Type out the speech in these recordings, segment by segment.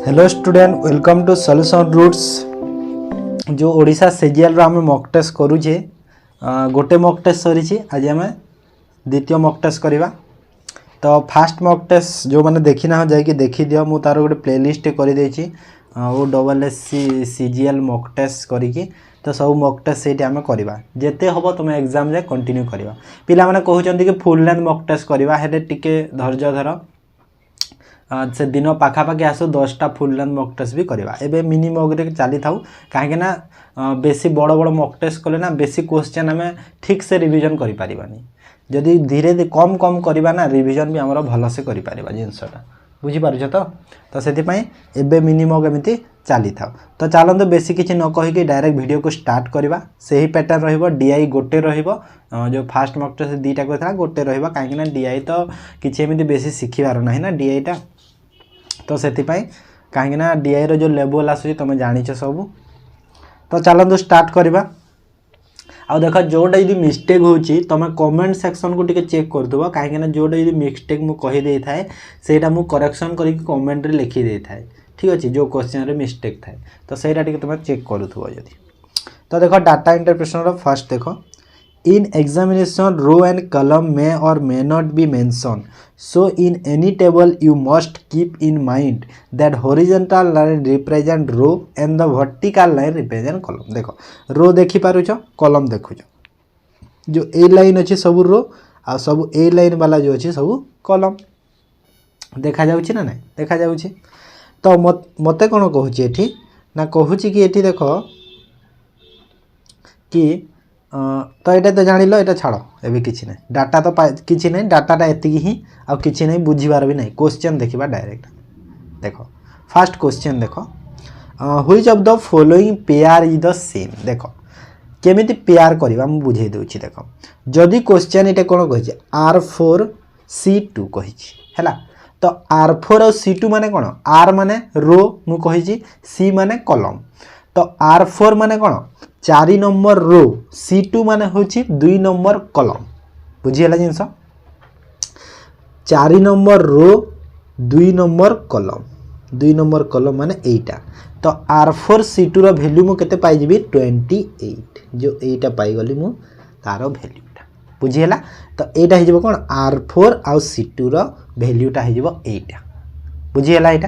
Hello student welcome to solution roots. जो Odisha CGL रो आम mock test करूचे गोटे मॉक टेस्ट सरी आज आम द्वितीय मॉक टेस्ट करवा। तो फास्ट मॉक टेस्ट जो मैंने देखी ना जाकि देखी दियो मु तार गोटे प्लेलिस्ट कर देछि OSSC सीजीएल मॉक टेस्ट करी तो सब मॉक टेस्ट से आम करवा जेते हम तुम एग्जाम जाए कंटिन्यू करवा। पिला माने कहउचंती कि फुल लेंथ मॉक टेस्ट करवा हेले टिके धैर्य धर से दिन पाखापाखि आसो 10टा फुल लेंथ मॉक टेस्ट भी करवा। एबे मिनी मॉक रे चली थाउ काहे ना बेसी बड़ बड़ मॉक टेस्ट कले ना बेसी क्वेश्चन हमें ठीक से रिवीजन करि पारिबानी। जदि धीरे धीरे कम कम करवा ना रिवीजन भी हमरो भलो से करि पारिबा जिंसटा बुझी पारुछ तो सेति पई एबे मिनी मॉक एमिति चली थाउ। तो चलंतु बेसी किछि न कहि कि डायरेक्ट वीडियो को स्टार्ट करवा। सही पैटर्न रहइबो डीआई गोटे रहइबो जो फास्ट मॉक टेस्ट दीटा करथला गोटे रहइबो काहे ना डीआई तो किछि एमिति बेसी सिखिबार नाही ना डीआई टा तो सेति पई काहे ना डीआई रो जो लेवल आसु तुम जानिछ सब। तो चलंतु स्टार्ट करवा। आ देखो जोटा यदि मिस्टेक होची तुम कमेंट सेक्शन को टिके चेक कर दबो काहे ना जोटा यदि मिस्टेक मु कहि देई थाए सेटा मु करेक्शन करी कमेंट रे लिखि देई थाए ठीक अछि। जो क्वेश्चन रे मिस्टेक थाए तो सेटा टिके तुम चेक करूथबो यदि। तो देखो डाटा इंटरप्रिटेशन रो फर्स्ट देखो in examination row and column may or may not be mentioned, so in any table you must keep in mind that horizontal line represent row and the vertical line represent column। देखो रो देखि पारुछ column देखुछ जो ए line अछि सब रो आ सब ए line वाला जो अछि सब कॉलम देखा जाउछि ना नहीं देखा जाउछि। तो मते कोन कहूछि एठी ना कहूछि कि एठी देखो कि तो ये तो जान लो ये छाड़ एवं किसी ना डाटा तो किसी ना डाटाटा एति ही आ किसी नहीं बुझीबार भी नहीं। क्वेश्चन देखा डायरेक्ट देखो फास्ट क्वेश्चन देखो which of the following pair is the same. देखो केमिति पेयर करबा हम बुझे देउछि। देखो जदि क्वेश्चन इटे कोन कहि R4 C2 कहि हैला तो R4 और C2 माने कोन R माने रो मु कहि C माने कॉलम। तो R4 माने कोन 4 नंबर रो C2 माने होची 2 नंबर कॉलम बुझियला जिंस 4 नंबर रो 2 नंबर कॉलम माने एटा। तो R4 C2 रो वैल्यू मु केते पाई जिबी 28 जो एटा पाई गली मु तारो वैल्यूटा बुझियला। तो एटा हे जिवो कोन R4 आ C2 रो वैल्यूटा हे जिवो एटा बुझियला एटा।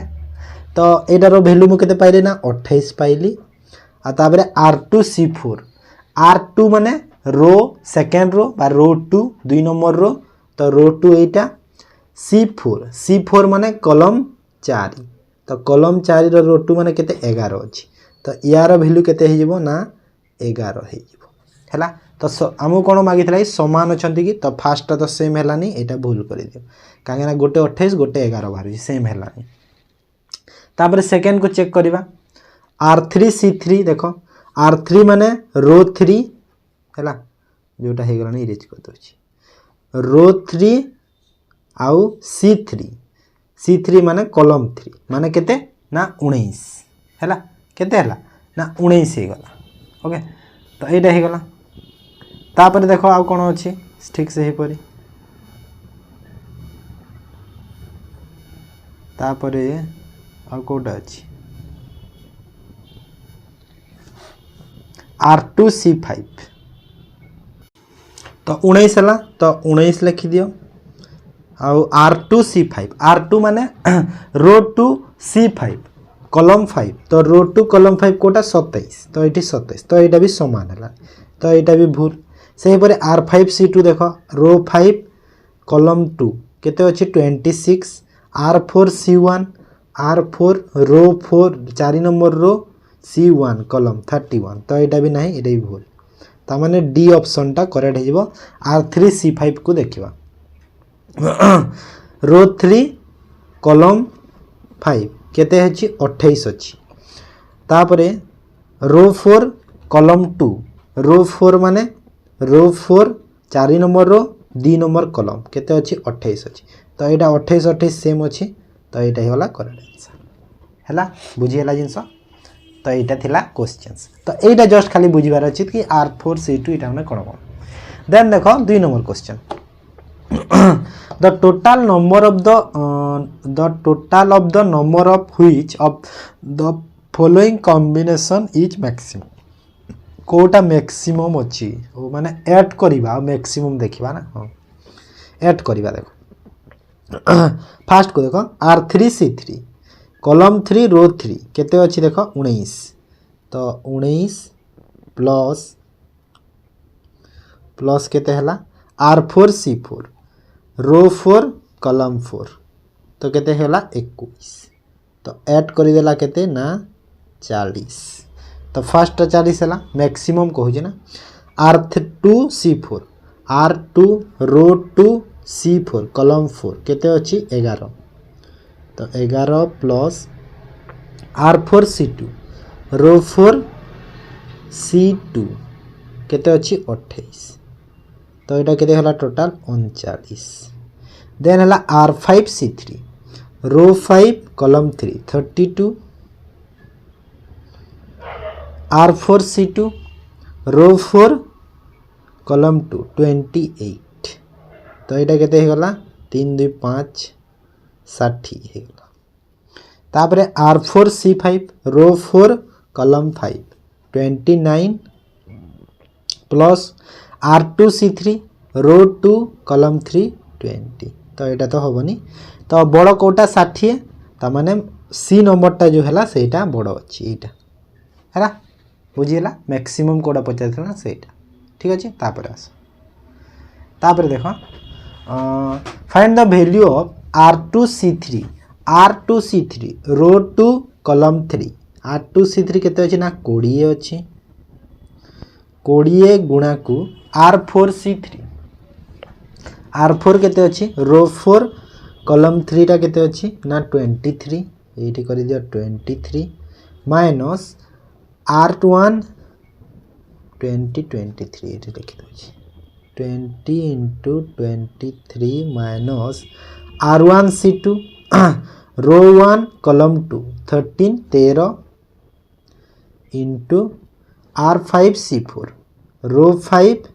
तो एटा रो वैल्यू मु केते पाइले ना 28 पाइली आ ताबरे R2 C4 R2 माने रो सेकेंड रो बा रो 2 नंबर रो तो रो 2 एटा C4 माने कॉलम 4 तो कॉलम 4 रो रो 2 माने केते 11 अछि तो यार वैल्यू केते हे जिवो ना 11 हे जिवो हैला। तो हमु कोन मागिथला समान अछंती कि तो फास्ट तो सेम हैलानी एटा भूल करि दियो काहे ना गोटे 28 गोटे 11 बाहर सेम हैलानी। ताबरे सेकेंड को चेक करबा R3 C3 देखो R3 माने रो 3 हैला जोटा हे गलानी इरेज कर दोछि रो 3 आउ C3 माने कॉलम 3 माने केते ना 19 हैला केते हैला ना 19 हे गला ओके। तो एटा हे गला तापर देखो आ कोन अछि ठीक से हे परी तापर आ कोटा अछि R2 C5 तो 19 है तो 19 लिखि दियो आउ R2 C5 R2 माने रो 2 C5 कॉलम 5 तो रो 2 कॉलम 5 कोटा 27 तो एटी 27 तो एटा भी समान है तो एटा भी भूल। सही परे R5 C2 देखो रो 5 कॉलम 2 केते अछि 26 R4 C1 R4 रो 4 4 नंबर रो C1 कॉलम 31 तो एटा भी नहीं एटा भी भूल। ता माने डी ऑप्शन टा करेक्ट हे जिवो R3 C5 को देखिबा रो 3 कॉलम 5 केते हेछि 28 अछि तापरे रो 4 कॉलम 2 रो 4 माने रो 4 4 नंबर रो 2 नंबर कॉलम केते अछि 28 अछि तो एटा 28 सेम अछि तो एटा हे वाला करेक्ट आंसर हैला बुझियला जिंस। तो यहाँ थिला क्वेश्चंस तो यहाँ जस्ट खाली बुझीबार अच्छी कि R4 C2 यहाँ मैंने कौन कौन देन देखो 2 number question the total number of the number of which of the following combination is maximum कोटा मैक्सिमम अच्छी माने ऐड करिबा मैक्सिमम देखिबा ना हाँ ऐड करिबा देखो फास्ट को देखो R3C3 कॉलम 3 रो 3 केते अच्छी देखो 19 तो 19 प्लस केते हला R4C4 रो 4 कॉलम 4 तो केते हला 21 तो ऐड करि देला केते ना 40 तो फर्स्ट 40 है मैक्सिमम कहूँ ना R2C4 R2 रो 2 C4 कॉलम 4 केते अच्छी 11 तो 11 प्लस R4C2 रो 4 C2 केते अच्छी 28 तो यहाँ केते हला टोटल 39 देन हला R5C3 रो 5 कॉलम 3 32 R4C2 रो 4 कॉलम 2 28 तो यहाँ केते हेगला 3 2 5 60 हेगला तापरे R4C5 रो 4 column 5 29 plus R2C3 row 2 column 3 20 तो यहाँ तो हेनी तो बड़ कोटा 60 ता माने सी नंबरटा जो है सेटा बड़ अच्छी यहाँ है बुझीला मैक्सिमम कोड़ा पचार सेटा ठीक अच्छे तापर आस तापर देख find the value of R2C3 row 2 column 3 R2C3 केते अछि ना 20 अछि 20 गुणा को R4 केते अछि रो 4 कॉलम 3 टा केते अछि ना 23 एठी करि दियो 23 माइनस R1 2023 ये लिखी दे 20 इंटू 23 माइनस R1C2 रो 1 कॉलम 2 13 इंटू R5C4 रो 5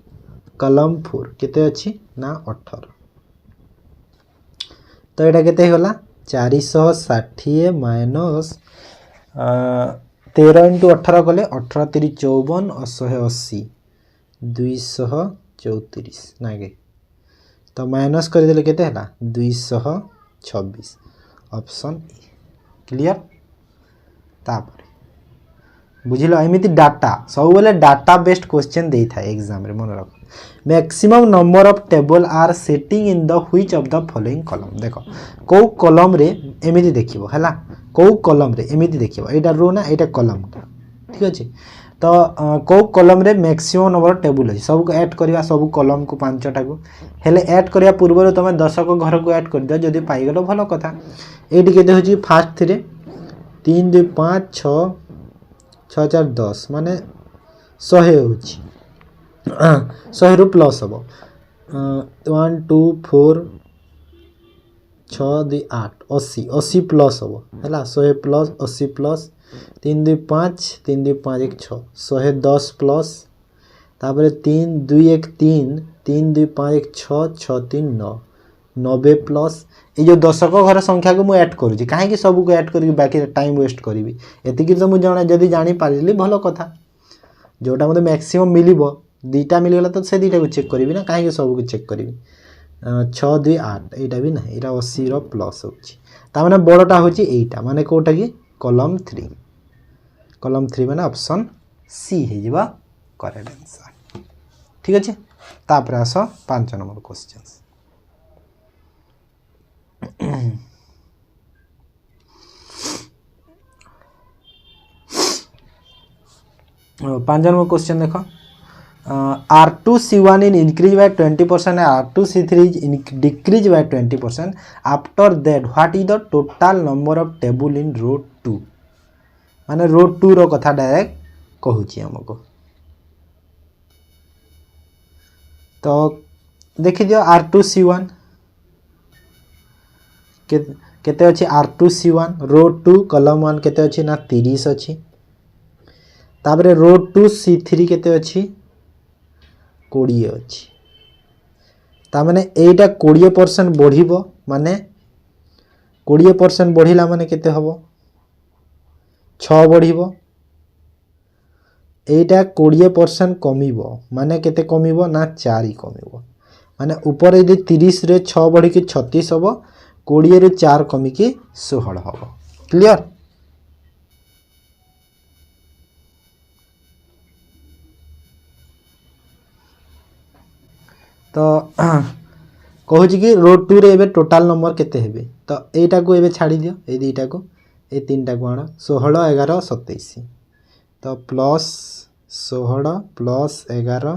कॉलम 4 केते अच्छी ना 18 तो यहाँ केते होला 460 माइनस 13 इंटू 18 कले 18 3 54 और 180 234 ना गे तो माइनस कर देले केते हला 226 ऑप्शन ए क्लियर तापर बुझिलो एमिति डाटा सब बेले डाटा बेस्ड क्वेश्चन देई था एग्जाम रे मन रख maximum number of table are setting in the which of the following column देखो को कॉलम रे एमिति देखिबो हला को कॉलम रे एमिति देखिबो एटा रो ना एटा कॉलम ठीक अछि तो को कॉलम रे मैक्सिमम नंबर ऑफ टेबल अछि सब को ऐड करबा सब कॉलम को पांचटा को हेले ऐड करया पूर्व तुम 10 को घर को ऐड कर दियो जदी पाई गेलो भलो कथा एटी केते होची फास्ट रे 3 2 5 6 6 4 10 माने 100 होची 100 रु प्लस हम 1 2 4 6 2 8 80 प्लस हम है 100 प्लस 80 प्लस 3 2 5 3 2 5 1 6 110 प्लस तापर 3 2 1 3 3 2 5 1 6 6 3 9 90 प्लस ये जो दशक घर संख्या को मुझे ऐड करुँगी कहीं सब को ऐड करी बाकी टाइम वेस्ट करी एतिक तो मुझे जदि जानी पारिली भल कथा जोटा मतलब मैक्सिमम मिलिबो दीटा मिलगला तो से दीटा को चेक करी ना कहीं सब को चेक करी 6 2 8 एटा भी ना एटा 80 रो प्लस होची बड़टा होची एटा माने कोटा की कॉलम 3 माने ऑप्शन सी हे जिबा करेक्ट आंसर ठीक अच्छे तापर आस 5 नंबर क्वेश्चन 5 नंबर क्वेश्चन देखो R2C1 is increased by 20% and R2C3 is decreased by 20%. After that, what is the total number of table in row 2? माने row 2 रो कथा डायरेक्ट कहूची हमको तो देखि दियो R2C1 केते अछि R2C1 रो 2 कॉलम 1 केते अछि ना 30 अछि ताबरे रो 2C3 केते अछि 20 अछि तामाने एटा 20% बढ़िबो माने 20% बढ़िला माने केते हबो 6 बढ़िबो। एटा 20% कमिबो माने केते कमिबो ना 4 कमिबो। माने ऊपर यदि 30 रे 6 बढ़ी कि 36 हबो 20 रे 4 कमी कि 16 हबो। क्लियर। तो कहूँ कि रो 2 रे एबे टोटाल नंबर केते हेबे तो एटा को एबे छाड़ी दियो ए दुईटा को ए तीनटा को आण 16 11 27 तो प्लस 16 प्लस 11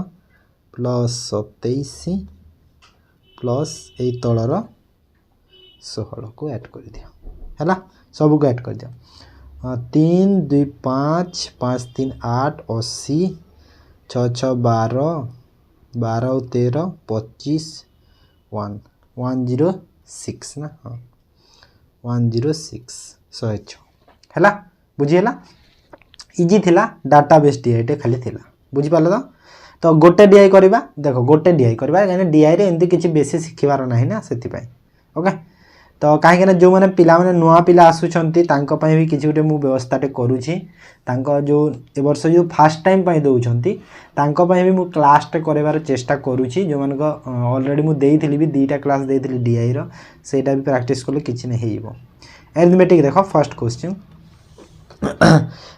प्लस 27 प्लस ए तलर 16 को ऐड कर दियो हैला सब को ऐड कर दियो 3 2 5 5 3 8 80 6 6 12 12 13 25 1 106 ना हाँ 106 106 हैला बुझीला इजी थिला डाटाबेस डीआई टे खाली थिला बुझी पालो तो गोटे डीआई करबा देखो गोटे डीआई करबा यानी डीआई रे एंती किछि बेसी सिखिबार नाही ना सेति पई ओके तो कहीं ना जो मैंने पिला माने नुआ पिला आसुचंती तांको पई भी किछि गुटे मु व्यवस्थाटे करूछि तांको जो ए वर्ष जो फर्स्ट टाइम पई दउचंती तांको पई भी मु क्लास टे करबार चेष्टा करूछि जो मानको ऑलरेडी मु देइथिली भी दुईटा क्लास देइथिली डीआई रो सेटा भी प्रैक्टिस करले किछि नै हेइबो। अरिथमेटिक देखो first question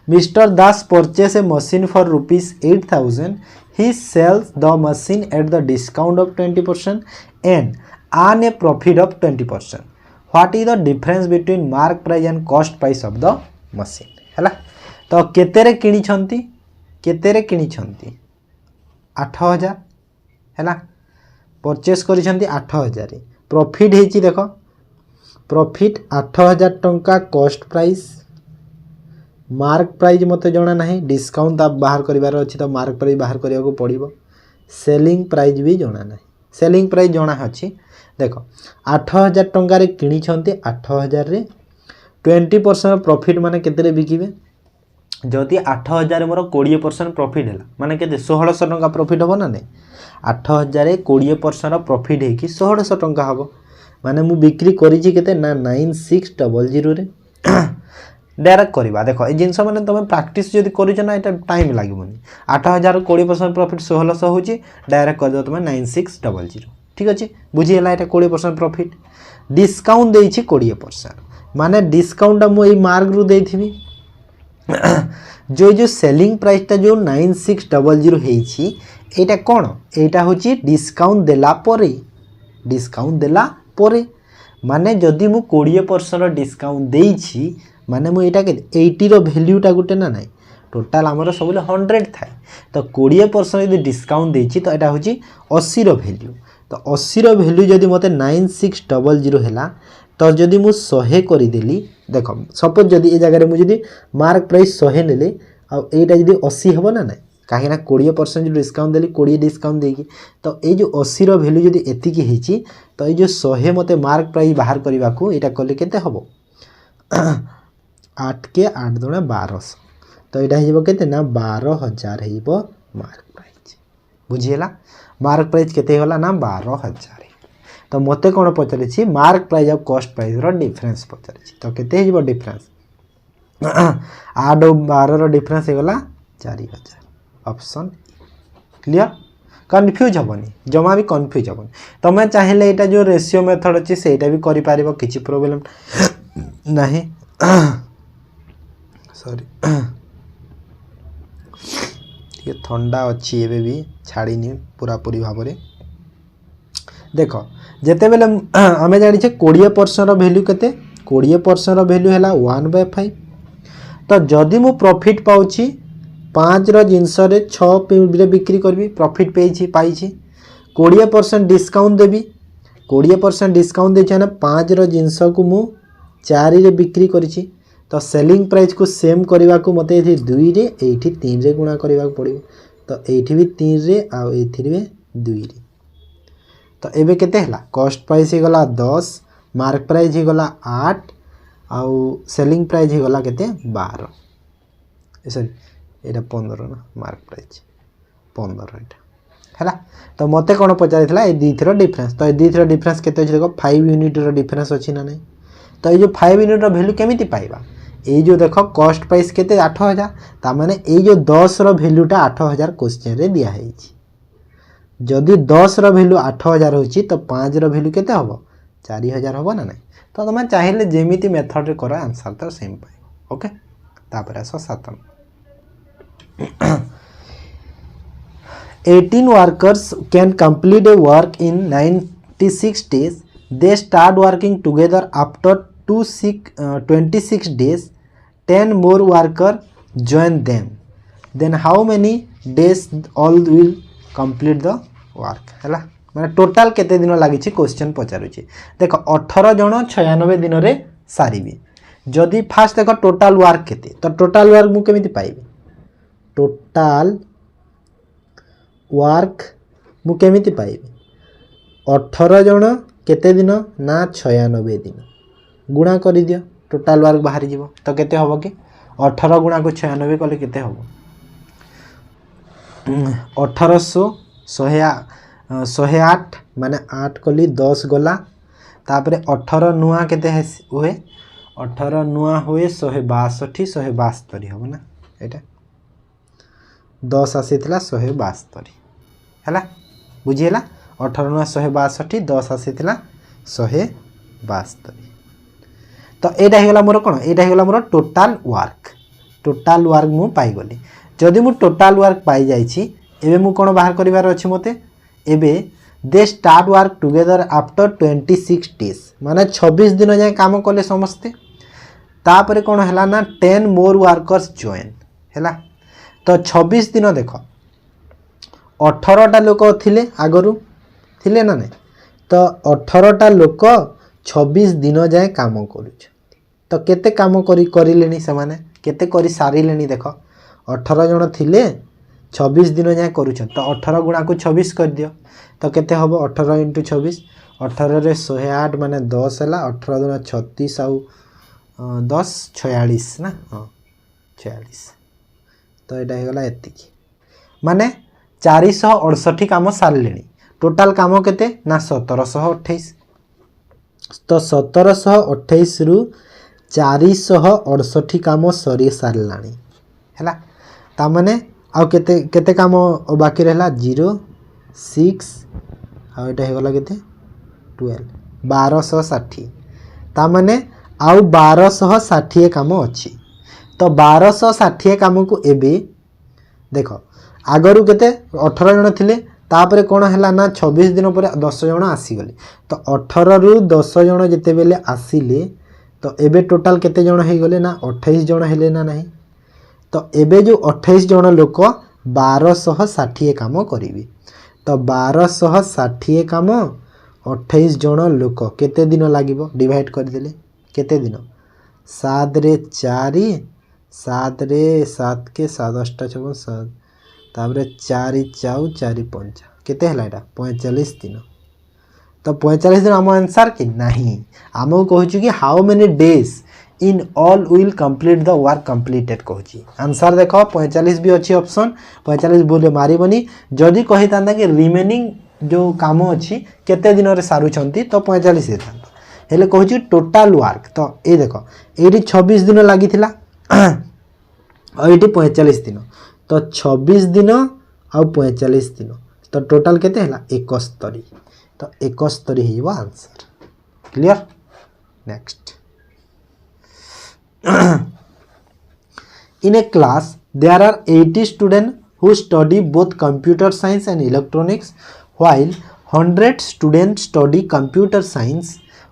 Mr. Das purchased a machine for ₹8,000. He sells the machine at the discount of 20% and earn a profit of 20%. What is the difference between mark price and cost price of the machine? हैला तो केतेरे किणी छंती 8000 हैला purchase करी छंती 8000 profit हेची देखो profit 8000 टंका cost price mark price मते जणा नाही डिस्काउंट आप बाहर करिवार अछि तो मार्क प्राइस बाहर करिया को पड़िबो सेलिंग प्राइस भी जणा नाही सेलिंग प्राइस जणा अछि देखो 8000 टंका रे किणी छंती 8000 रे 20% प्रॉफिट माने केते रे बिकिबे जदि 8000 मोर 20% प्रॉफिट हैला माने केते 1600 टंका प्रॉफिट हो ना नै 8000 रे 20% प्रॉफिट हे कि 1600 टंका हबो माने मु बिक्री करी छी केते ना 9600 रे डायरेक्ट करवा देखो ये जिनस मैंने तुम प्रैक्टिस जब कर टाइम लगे 8000 20% प्रॉफिट 1600 हो डायरेक्ट कर तुम 9600 ठीक अच्छे बुझीगला ये 20% प्रॉफिट डिस्काउंट देछि 20% माने डिस्काउंट मुझे मार्क रु देथि जो सेलिंग प्राइसटा जो 9600 होइछि एटा कोन एटा होछि डिस्काउंट देला परे माने जदि मु 20% डिस्काउंट देछि माने मु एटा के 80 रो वैल्यूटा गुटे ना नाही टोटल हमर सबले 100 थाए तो 20% यदि डिस्काउंट देछि तो एटा होछि 80 रो वैल्यू तो 80 रो वैल्यू जदि मते 9600 हैला तो जदि मु 100 करि देली देखो सपोज जदि ए जगह रे मु जदि मार्क प्राइस 100 नेले आ एटा जदि 80 हबो ना नाही काहे ना 20% डिस्काउंट देली 20 डिस्काउंट देकी तो ए जो 80 रो वैल्यू जदि एतिकी हेछि तो ए जो 100 मते मार्क प्राइस बाहर करबा को एटा करले केते हबो 8 के 8 दुणे 1200 तो यहाँ हो केते ना 12000 हो मार्क प्राइस बुझीगला मार्क प्राइस केते होला ना 12000 तो मते कोन पचारे मार्क प्राइस और कॉस्ट प्राइस रो डिफरेंस पचारे तो केते हो डिफरेंस 8 और 12 रो डिफरेंस हो गला 4000 ऑप्शन क्लियर कन्फ्यूज हेनी जमा भी कन्फ्यूज हेनी तुम चाहिए यहाँ जो रेशियो मेथड अच्छी सेटा भी करि पारिबो किछि प्रॉब्लम नहीं सॉरी ये ठंडा अच्छी एबे भी छाड़ीनी पूरा पूरी भाव में देख जिते बेले आम जानी 20% वैल्यू केते 20% वैल्यू है 1/5 तो जदि मु प्रॉफिट पाउची 5 रो जिनस रे 6 रे बिक्री करबी प्रॉफिट पाइछि 20% डिस्काउंट देबी 20% डिस्काउंट देछि ना 5 रो जिनस को मु 4 रे बिक्री करिछि तो सेलिंग प्राइस को सेम करने को मत 2 रे एठी 3 रे गुणा करने पड़ो तो एठी भी 3 रे आ एठी भी 2 रे तो एबे केते हला कॉस्ट प्राइस ही गला 10 मार्क प्राइस ही गला 8 आउ सेलिंग प्राइस ही गला केते 12 सॉरी एटा 15 ना मार्क प्राइस 15 एटा है। तो मत कौन पचार ये दुईथर डिफरेन्स, तो ये दुईथर डिफरेन्स के देख 5 यूनिट डिफरेन्स अच्छी ना नहीं। तो ये जो 5 यूनिट भैल्यू केमी पाइबा, ये जो देख कस्ट प्राइस के 8000, ताने ये जो 10 भैल्यूटा 8000 क्वेश्चन रे दिखाई। जदि 10 भैल्यू 8000 हो तो 5 भैल्यू के हम 4000 हम ना नहीं। तो तुम चाहिए जमी मेथड रे कर आंसर तो सेम पाइब। ओके, तापर आस 7 18 workers can complete a work in 96 days. They start working together after 26 days. 10 more workers join them. Then how many days all will complete the work? है मैंने टोटाल केते दिन लगी क्वेश्चन पचारूँ। देख 18 जन 96 दिन रे सारी। जदि फास्ट देख टोटाल वर्क केते, तो टोटाल वर्क मु केमिति पाइबी, टोटाल वर्क मु केमिति पाइबी 18 जन केते दिन ना 96 दिन गुणा कर दियो, टोटाल वर्क बाहरी जीवो। तो केते हबो कि 18 गुणा को 96 कले केते हबो 1800 108 माने 8 कली 10 गला, तापरे 18 नुआ केते हुए 18 नुआ हुए 162 172 हम ना, एटा 10 आसीथिला 172 है, बुझीला 18 नुआ 162 10 आसीथिला 172। तो एटा हेगला मोर कोन, एटा हेगला मोर टोटाल वर्क मु पाई गली। जदि मु टोटाल वर्क पाई जाइछि, एबे मु कोन बाहर करिवार अछि मते, एबे they start work together after 26 days माने 26 दिन जाए काम कले समस्ते। तापरे कोन हला ना 10 मोर वर्कर्स जॉइन हैला। तो 26 दिन देख 18टा लोक थिले आगरु थिले ना नहीं, तो 18टा लोक 26 दिन जाए काम करूछ। तो केते काम करिलेनी से माने केते करि सारिलेनी, देख 18 जन थिले 26 दिन जाए करूछ। तो 18 गुणा को 26 कर दियो, तो केते हबो 18 × 26 18 रे 108 माने 10 हैला, 18 दुना 36 आउ 10 46 ना, हाँ 46। तो यहाँ होगा एतिक माने 468 काम सारे। टोटाल काम केते ना 1728। तो 1728 रु 468 काम सरी सारा है। ताने आउ केते केते काम बाकी रहला 0 6 आउ एटा हेगला केते 12 1260। ताने आउ 1260 काम अच्छी। तो 1260 काम को एबे देख आगरू केते 18 जन थिले, तापरे कोण हैला ना 26 दिन पर 10 जन आसीगले। तो 18 रु 10 जन जेते बेले आसिले, तो एबे टोटाल केते जन हे गले ना 28 जन हेले ना नहीं। तो एबे जो 28 जन लोक 1260 काम करिवे। तो 1260 काम 28 जन लोक केते दिन लागिबो डिवाइड कर देले, केते दिन 7 रे 4 7 रे 7 के 7 8 56 7 तापरे 4 4 4 5 केते हला एटा 45 दिन। तो 45 दिन आम आंसर कि नहीं, आम कहूँ कि how many days in all will complete the work completed कहूँ। आंसर देख 45 भी अच्छी ऑप्शन, 45 बोले मारिबनी। जदि कही था कि रिमेनिंग जो काम अच्छी केते दिन रे सारुछंती, तो 45 होता हेले कहूँ टोटाल वर्क। तो ये देख ये 26 दिन लगी और ये 45 दिन। तो 26 दिन आउ 45 दिन, तो टोटाल केते हला 71। तो 71 हो answer. Clear. Next, in a class there are 80 students who study both computer science and electronics, while 100 students study computer science,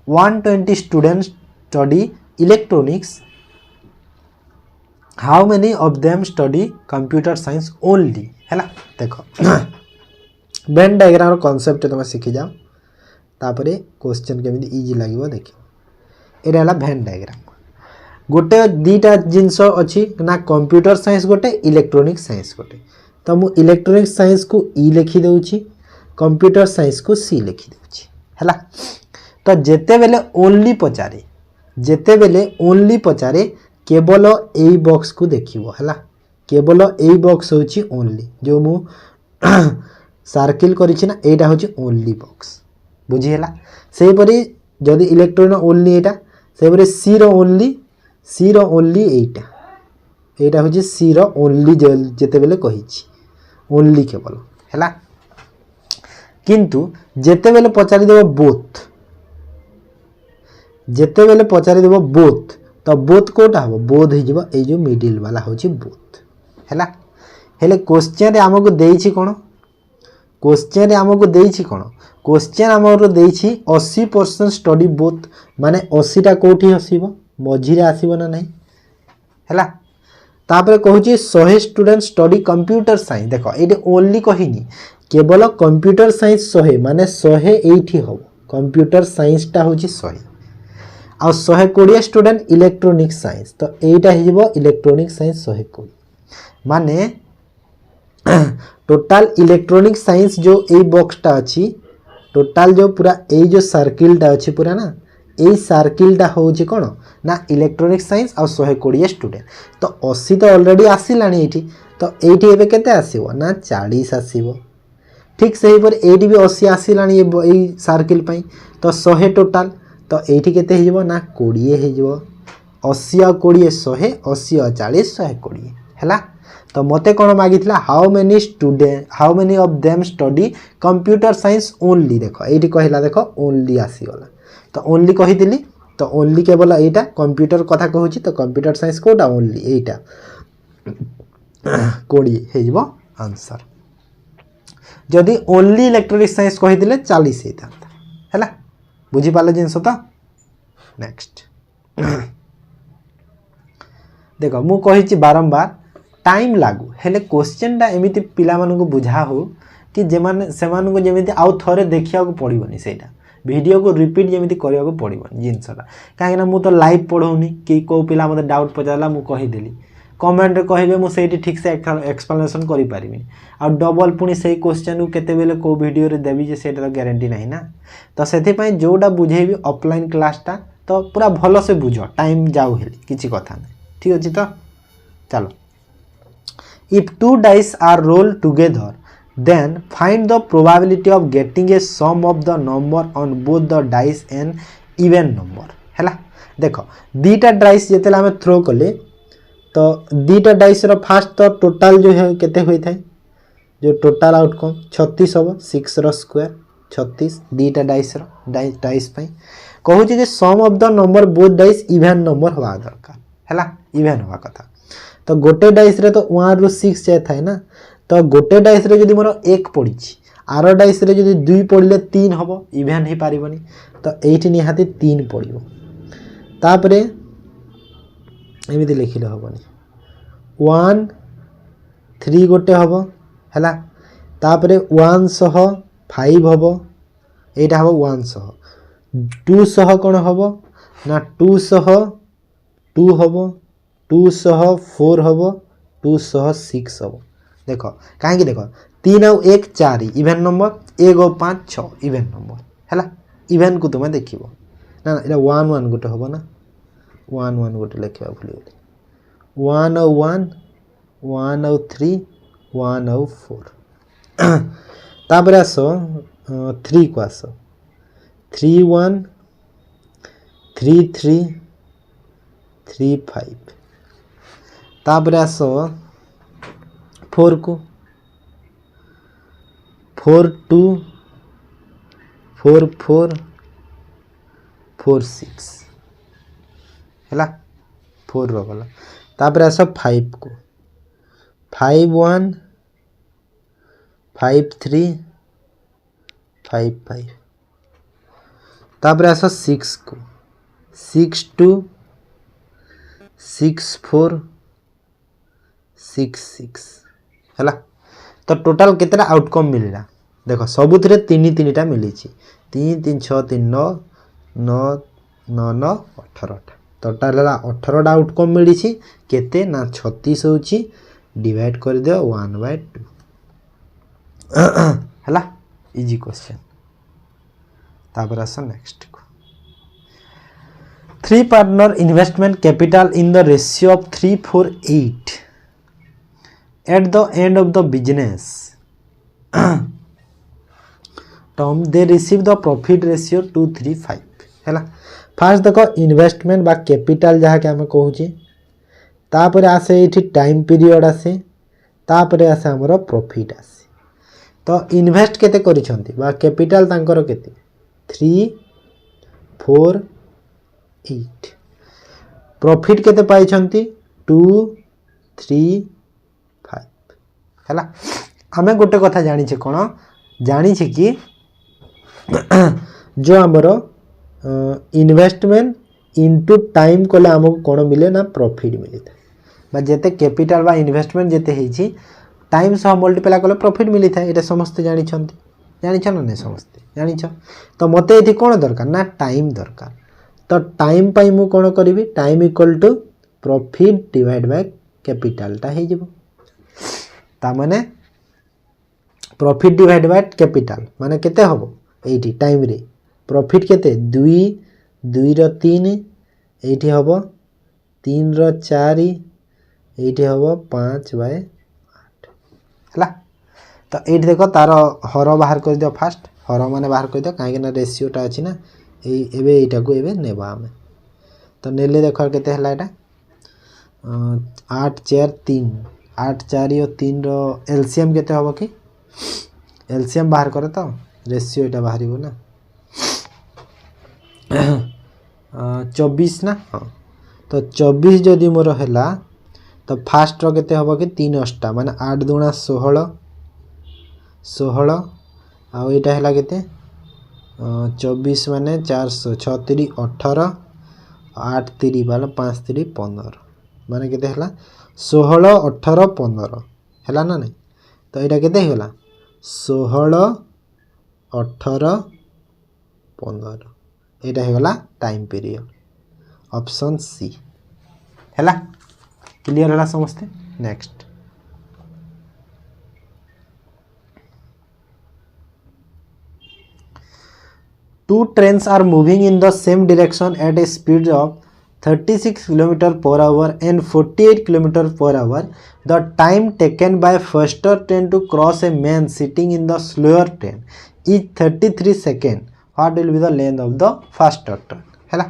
120 students study electronics. How many of them study computer science only? हैला देखो Venn diagram concept तुम शिखी जाओ, तापरे question केमिति easy लागिवो देखियो। एटा हला Venn diagram. गोटे दीटा जिनस अच्छी ना कंप्यूटर साइंस गोटे, इलेक्ट्रॉनिक साइंस गोटे। तो मु इलेक्ट्रॉनिक साइंस को ई लिखि देउछि, कंप्यूटर साइंस को सी लिखि देउछि हैला। तो जेते बेले ओनली पचारे, जेते बेले ओनली पचारे केवल एई बॉक्स को देखिवो हैला। केवल एई बॉक्स होछि ओनली, जो मु सर्किल करिछि ना एटा होछि ओनली बॉक्स बुझिहेला सेहि परि जदि इलेक्ट्रॉन ओनली एटा सेहि परि सी रो ओनली एटा होछि सी रो ओनली जेते बेले कहिछि ओनली केवल हैला किंतु जेते बेले पचारि देबो बोथ जेते बेले पचारि देबो बोथ तो बोथ कोटा हो बोथ हे जिवो ए जो मिडिल वाला होछि बोथ हैला हेले क्वेश्चन रे हमको देइछि कोन क्वेश्चन रे हमको देइछि कोन क्वेश्चन हमरो देइछि 80% स्टडी बोथ माने 80 टा कोठी हसिबो मझी रे आसीबो ना नहीं हैला तापर कहूची 100 स्टूडेंट स्टडी कंप्यूटर साइंस देखो ये ओनली कहिनी केवल कंप्यूटर साइंस 100 माने 100 एठी हो कंप्यूटर साइंस टा होची 100 आ 120 स्टूडेंट इलेक्ट्रॉनिक साइंस तो एटा हिजबो इलेक्ट्रॉनिक साइंस 120 माने टोटल इलेक्ट्रॉनिक साइंस जो ए बॉक्स टा अछि टोटल जो पूरा ए जो सर्किल टा अछि पूरा ना ए सर्किल टा होची कोन ना इलेक्ट्रॉनिक साइंस आ 120 स्टूडेंट तो 80 तो ऑलरेडी आसिलानी एठी तो एठी एबे केते आसीबो ना 40 आसीबो ठीक सही पर एठी भी 80 आसिलानी ए सर्किल पई तो 100 टोटल तो एठी केते हिजबो ना 20 हिजबो 80 आ 20 100 80 आ 40 120 हैला तो मते कोन मागितला how many of them study computer science only देखो एठी कहला देखो ओनली आसी गला तो ओनली कहि दिली तो ओनली केवल एटा कंप्यूटर कथा कहूची तो कंप्यूटर साइंस कोटा ओनली एटा 20 हे जिवो आंसर जदि ओनली इलेक्ट्रॉनिक साइंस कहि दिले 40 हेता हैला बुझी पाले जिंस तो नेक्स्ट देखो मु कहिची बारंबार टाइम लागू हेले क्वेश्चन टा एमिति पिला मानु को बुझा हो कि जेमाने सेमानु को जेमिति आउ थरे देखिया को पड़िबनी सेटा वीडियो को रिपीट जेमिति करिया को पड़िबनी जिंसटा काहे ना मु तो लाइव पढौनी कि को पिला मते डाउट पचारला मु कहि देली कमेंट रे कहिबे मु सेठी ठीक से एक्सप्लेनेशन करि पारिबिनी आ डबल पुनी सेही क्वेश्चन को केते बेले को वीडियो रे देबी जे सेटा तो गारंटी नाही ना तो सेथि पई जोडा बुझेबी ऑफलाइन क्लास टा तो पूरा भलो से बुझो टाइम जाऊ हेली किछि कथा नै ठीक अछि तो चलो if two dice are rolled together then find the probability of getting a sum of the number on both the dice and even number हैला देखो दीटा डाइस जेतेला हमें थ्रो कले तो दीटा डाइस रो फर्स्ट तो टोटल जो है केते होई थाए जो टोटल आउटकम 36 होबो 6 रो स्क्वायर 36 दीटा डाइस रो डाइस पई कहू जे sum of the number both dice even number होवा दरकार हैला इवन होवा कथा तो गोटे डाइस रे तो 1 रो 6 जाय थाए ना तो गोटे डाइस रे जदी मोर 1 पड़ी आरो डाइस रे जदी 2 पड़ले 3 हबो इवन ही पारिबनी तो एठी निहाती 3 पड़िबो तापरे एमिति लिखिले हबनी 1 3 गोटे हबो हैला तापरे 1 सह 5 हबो एटा हबो 1 सह 2 सह कोन हबो ना 2 सह 2 हबो 2 सह 4 हबो 2 सह 6 हबो देखो काहे कि देखो 3 और 1 4 इवन नंबर 1 और 5 6 इवन नंबर हैला इवन को तुम देखिबो ना एटा 1 1 गोटे हबो ना 1 1 गोटे लेखिबा भूली गेली 1 और 1 और 3 1 और 4 तापर आसो 3 को आसो 3 1 3 3 3 5 तापर आसो 4 को 4 2 4 4 4 6 हैला 4 रो गला तापर आसो 5 को 5 1 5 3 5 5 तापर आसो 6 को 6 2 6 4 6 6 हैला तो टोटल केतेटा आउटकम मिलला देखो सबुथरे 3 3 टा मिली छी 3 3 6 3 9 9 9 9 18 टोटल हला 18 टा आउटकम मिली छी केते ना 36 होची डिवाइड कर दियो 1/2 हैला इजी क्वेश्चन तापर आसा नेक्स्ट को 3 partner investment capital in the ratio of 3/4 8 at the end of the business term they receive the profit ratio 2:3:5 हैला। फास्ट देख इन्वेस्टमेंट बा कैपिटल जहाँ के आम कहूँ तापर आसे ये टाइम पीरियड आसे तापर आसे आमर प्रॉफिट आसे। तो इन्वेस्ट केते करिसंती बा कैपिटल तांकर केते 3 4 8 प्रॉफिट केते पाइछंती 2 3 5 हैला। आमे गोटे कथा जानी छे कोन जानी छे कि जो आमर इन्वेस्टमेंट इनटू टाइम कोले हमको कोन मिले ना प्रॉफिट मिले था बा जेते कैपिटल बा इन्वेस्टमेंट जेते हेची टाइम सह मल्टीप्लाई कले प्रॉफिट मिली था। ये समस्ते जानी छंती जानी छ ना नहीं समस्ते जानी छ। तो मते एथि कोन दरकार ना टाइम दरकार। तो टाइम पाई मु कोन करिवि time equal to profit divide by capital ता हे जिवो। ता माने प्रॉफिट डिवाइड बाय कैपिटल माने केते हबो एठी टाइम रे प्रॉफिट केते 2 2 रो 3 एठी हबो 3 रो 4 एठी हबो 5/8 हैला। तो ये देख तार हर बाहर कर दियो फास्ट हर माने बाहर कर दियो कहीं रेसीोटा अच्छी ना एटा को एबे नेबा आमे। तो नेले देख केते हला एटा 8 4 3 8 4 और 3 रो एलसीएम केते हबो कि एलसीएम बाहर करे तो रेशियो एटा बाहरिबो ना 24 ना। हाँ तो 24 जदि मोर हैला तो फास्ट रो केते हबो कि 3 अष्टा माने 8 दूना 16 16 आ एटा हैला केते 24 माने 400 6 3 18 8 3 वाला 5 3 15 माने केते हैला 16 18 15 हैला ना नहीं। तो एटा केते हैला 16 18 15 एटा हैगला टाइम पीरियड ऑप्शन सी हैला। क्लियर है समझते। Next two trains are moving in the same direction at a speed of 36 km per hour and 48 km per hour. The time taken by faster train to cross a man sitting in the slower train is 33 seconds. What will be the length of the faster train? हैला।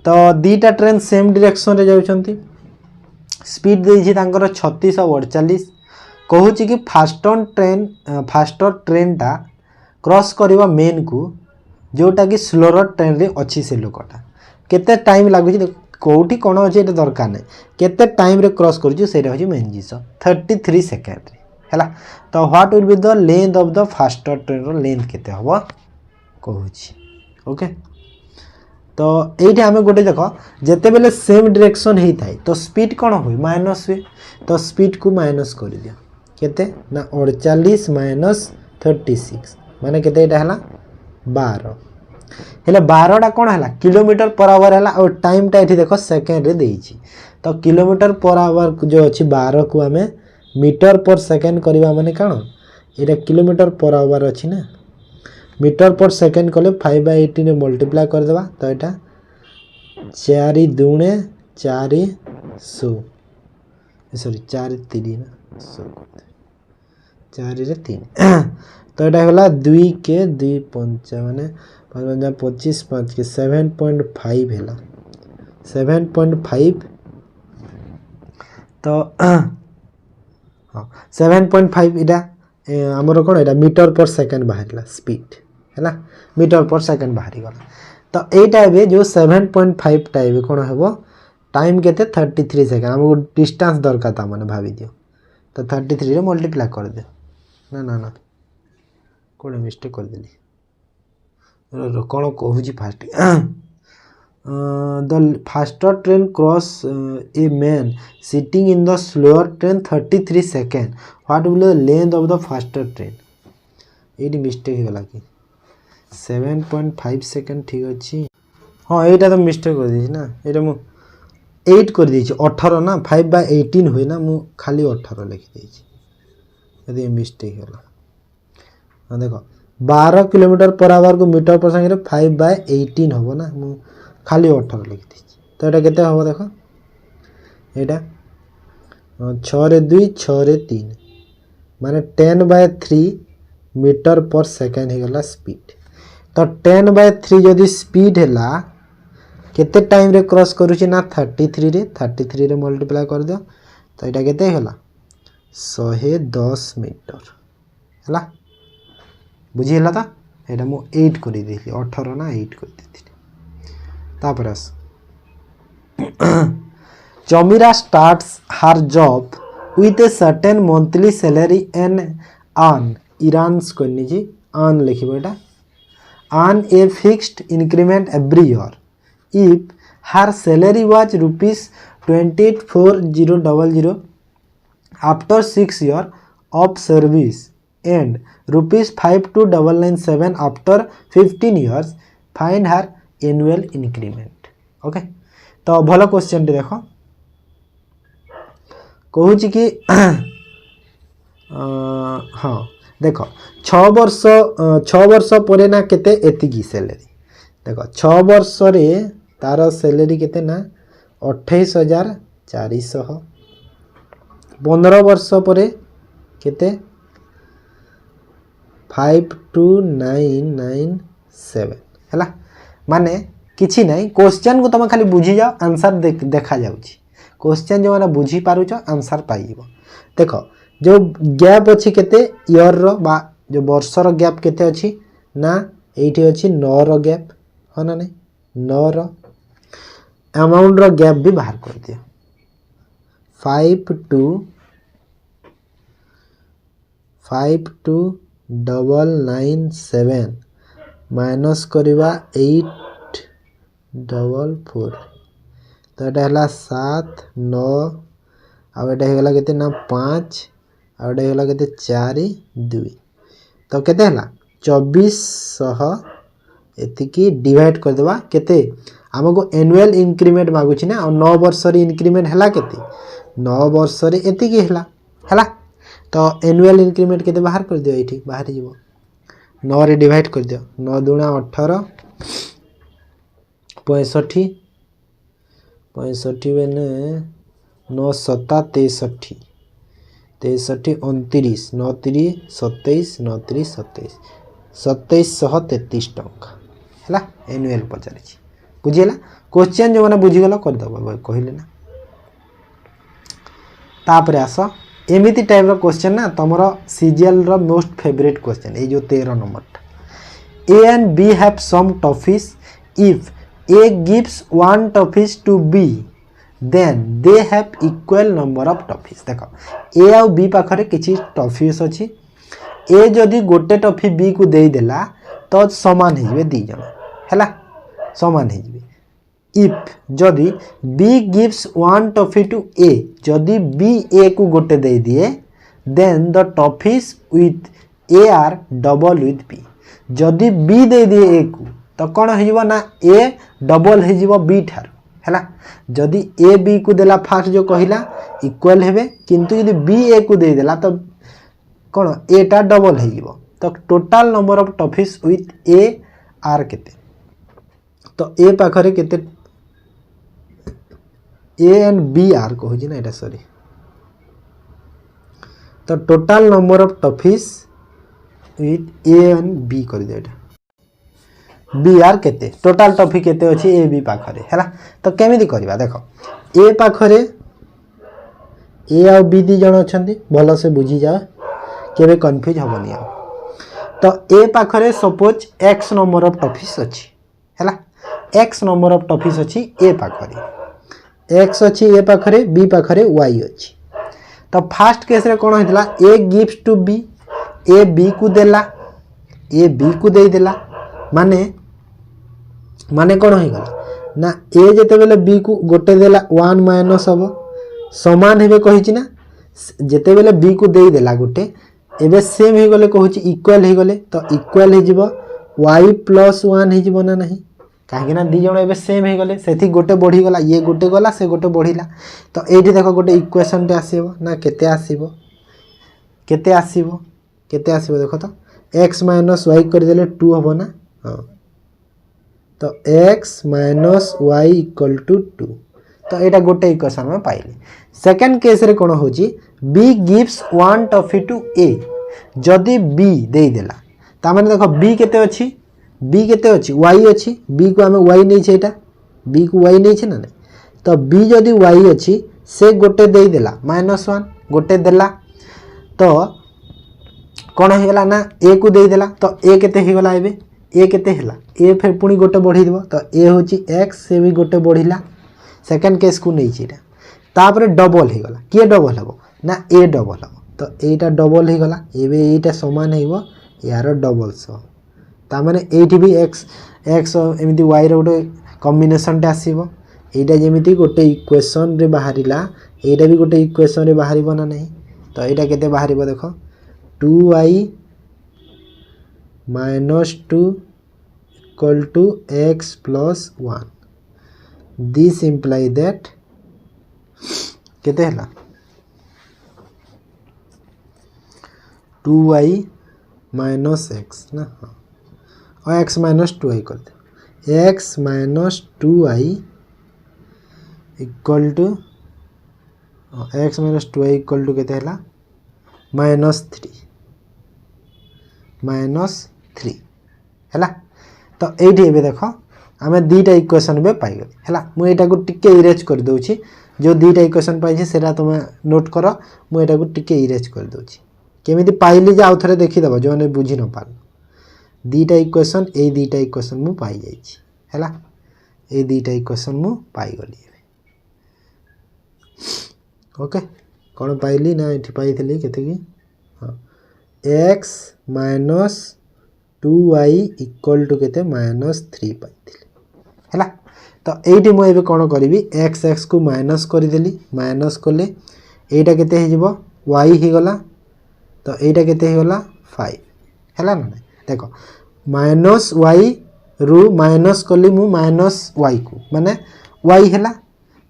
तो दीटा train same direction रे जाउछंती speed देछि तांकर 36 और 48 कहूँ कि faster train टा cross करवा मेन को जोटा कि स्लोर ट्रेन रे अच्छी से लोकटा केते टाइम लागुची कोठी कोन अछि एटा दरकार नै केते टाइम रे क्रॉस करछु सेटा होची मेन जिस 33 सेकंड रे हैला। तो what will be the length of the faster train रो लेंथ केते हबो कहूची। ओके तो एठी हमें गोटे देख जेते बेले सेम डायरेक्शन हेई थाई तो स्पीड कोन होय माइनस हुए। तो स्पीड को माइनस कर दिया केते ना 48 माइनस 36 माने केते एटा हला 12 हेले 12 टा कोन हला किलोमीटर पर आवर हला और टाइम टा एठी देखो सेकंड रे देइछि। तो किलोमीटर पर आवर जो अछि 12 को हमें मीटर पर सेकंड करबा माने कानो एटा किलोमीटर पर आवर अछि ना मीटर पर सेकंड कले 5/18 रे मल्टीप्लाई कर देबा। तो एटा 4 दूने 4 100 सॉरी 4 3 ना 4 रे 3 तो एटा होला 2 के 2 5 माने 5 25 5 के 7.5 हैला 7.5 तो हाँ 7.5 इटा हमर कोन एटा मीटर पर सेकंड बाहरला स्पीड हैला मीटर पर सेकंड बाहरी गला। तो एटा बे जो 7.5 टाइप कोन हेबो टाइम केते 33 सेकंड हमको डिस्टेंस दरकार ता माने भाबी दियो। तो 33 रे मल्टीप्लाई कर दे ना ना ना कोन मिस्टेक कर देली कोन कहूची first the faster train cross a man sitting in the slower train 33 second what will the length of the faster train एडी मिस्टेक हे गला कि 7.5 सेकंड ठीक अछि। हाँ एटा तो मिस्टेक कर दी ना एटा मु 8 कर दी 18 ना 5/18 हुए ना मु खाली 18 लिख दी यदि मिस्टेक होला। हाँ देखो 12 किलोमीटर पर आवर को मीटर पर संगे 5/18 होबो ना मु खाली 18 लिख दी। तो एटा केते होबो देखो एटा 6 रे 2 6 रे 3 माने 10/3 मीटर पर सेकेंड हो गला स्पीड। तो 10/3 जदि स्पीड है केते टाइम रे क्रॉस करूची ना 33 रे मल्टीप्लाई कर दियो तो यहाँ केते होला 110 मीटर है बुझी है तो यहाँ मु 8 कर 18 ना 8 कर तापर आस Chamira starts her job with a certain monthly salary and earn earns करनी जी earn लिखी बेटा earn a fixed increment every year if her salary was rupees 24,000 after 6 years of service and rupees 52,997 after 15 years find her annual increment। Okay तो भलो question देखो कहूँ कि हाँ देख 6 वर्ष पर ना केते एतिकी सैलरी देख 6 वर्ष रे तार सैलरी केते ना 28,400 15 वर्ष पर केते 52,997 है माने किछि नहीं क्वेश्चन को तुम खाली बुझी जाओ आंसर देखा जाउची क्वेश्चन जो मैंने बुझी पारुच आंसर पाइब देख जो गैप अच्छी केते ईयर रो बा जो वर्षर गैप केते अच्छी ना एठी अच्छी 9 रो गैप हो ना नहीं 9 रो अमाउंट रो गैप भी बाहर कर दियो 52,997 माइनस करवा 844 तो यहाँ है 7 9 आउटा होगा के ना 5 आउटा होगा के 4 2 तो केते है 2400 एतिकी डिवाइड करदेवा केते आमको एनुअल इंक्रीमेंट मागुची ना 9 वर्ष रे इंक्रीमेंट है केते 9 वर्ष रे एतिकी है तो एनुअल इंक्रीमेंट केते बाहर कर दियो एठी बाहर जीवो 9 रे डिवाइड कर दियो 9 दूना 18 65 मैंने 9 7 63 63 29 9 3 27 9 3 27 2733 टंका है एनुअल पचार बुझीगला क्वेश्चन जो मैंने बुझीगल करदेव कहले ना तापर आस एमती टाइप क्वेश्चन ना तुम सीजीएल रो मोस्ट फेवरेट क्वेश्चन ये जो 13 number A and B have some toffees if A gives one toffees to B, then they have equal number of toffees। देखो A और B पाखरे किसी टॉफीस अच्छी A जदि गोटे टॉफी B को दे देला तो समान हो दी जन है समान हो इफ जदि B gives one toffee to A जदि B A को गोटे दे दिए then the toffees with A are double with B जदि B दे दिए A को तो कौन हो ना ए डबल हो बी ठार है जदि ए बी को देला फास्ट जो कहला इक्वल हेबे किंतु यदि बी ए को दे देला तो कौन एटा डबल हो तो total number of toffees with A R केते तो ए पाखरे केते ए एंड बी आर कहूँ ना एटा सॉरी तो total number of toffees with A and B कर दिया बी आर केते टोटल टॉफी केते अछि ए बी पाखरे हैला तो केमिति करबा देखो ए पाखरे ए आ बी दी जण अछंती भलो से बुझी जा केबे कंफ्यूज हबनी आ तो ए पाखरे suppose x number of toffees अछि हैला x नंबर ऑफ टॉफीस अछि ए पाखरे x अछि ए पाखरे बी पाखरे y अछि तो फर्स्ट केस रे कोन होइतला A gives to B A B को देला ए बी को दे देला माने माने कौन हो गला ना ए जेते बेले बी को गोटे देला 1 माइनस हम समान हेबे कहिछि ना जेते बेले बी को दे देला गोटे एबे सेम हो गले कहिछि इक्वल हो गले तो इक्वल हो जिवो y + 1 हो जिवो ना नहीं काहे ना दी जण एबे सेम हो गले सेथि गोटे बढ़ी गला ये गोटे गला से गोटे बढ़िला तो एठी देखो गोटे इक्वेशन टे आसीबो ना केते आसीबो देखो तो x - y कर देले 2 हबो ना हां तो x minus y equal to 2 तो यहाँ गोटे इक्वेशन में पाइले सेकेंड केस रे कौन हो b gives one toffee to a जदि बी देदेला तामाने देखो बी केते अच्छी बी केते अच्छी वाई अच्छी बी को आम वाई नहीं छे बी को वाई नहीं छे ना तो बी जदि वाई अच्छी से गोटे देदेला -1 गोटे देला तो कौन हो गला ना ए को देदेला तो ए केते हो गला एबे ए केते हला ए फिर पुणी गोटे बढ़ी देबो तो ए होची x से भी गोटे बढ़िला सेकंड केस को नहीं छीटा तापर डबल हो गला किए डबल हबो ना ए डबल हबो तो एटा डबल हो गला एबे एटा समान हेबो यार डबल सो ता माने एठी भी x एमिति y रो गोटे कॉम्बिनेशन टे आसीबो एटा जेमिति गोटे इक्वेशन रे बाहरिला एटा भी गोटे इक्वेशन रे बाहरिबो ना नहीं तो एटा केते बाहरिबो देखो 2y -2 equal to x plus 1 this imply that केते हला 2y minus x ना हाँ और x minus 2y कर दे x minus 2y equal to x minus 2y equal to केते हला -3 हैला तो एठी एबे देखो आमे दीटा इक्वेशन बे पाई गली हैला मु एटा को टिके इरेज कर दोछि जो दीटा इक्वेशन पाई छै सेरा तुम नोट करो मु एटा को टिके इरेज कर दोछि केमिति पाइली जे आउथरे देखि दबो जो ने बुझी न पाल दीटा इक्वेशन ए दीटा इक्वेशन मु पाई जाई छी हैला ए दीटा इक्वेशन मु पाई गली ओके कोन पाइली ना एठी पाइथली केते की हां x minus 2y equal to केते -3 पाइथिली हैला तो एठी मु एबे कोन करिवि x को माइनस करि देली माइनस कोले एटा केते हे जिवो y ही गला तो एटा केते हे गला 5 हैला ना देखो -y रु माइनस कोली मु -y को माने y हैला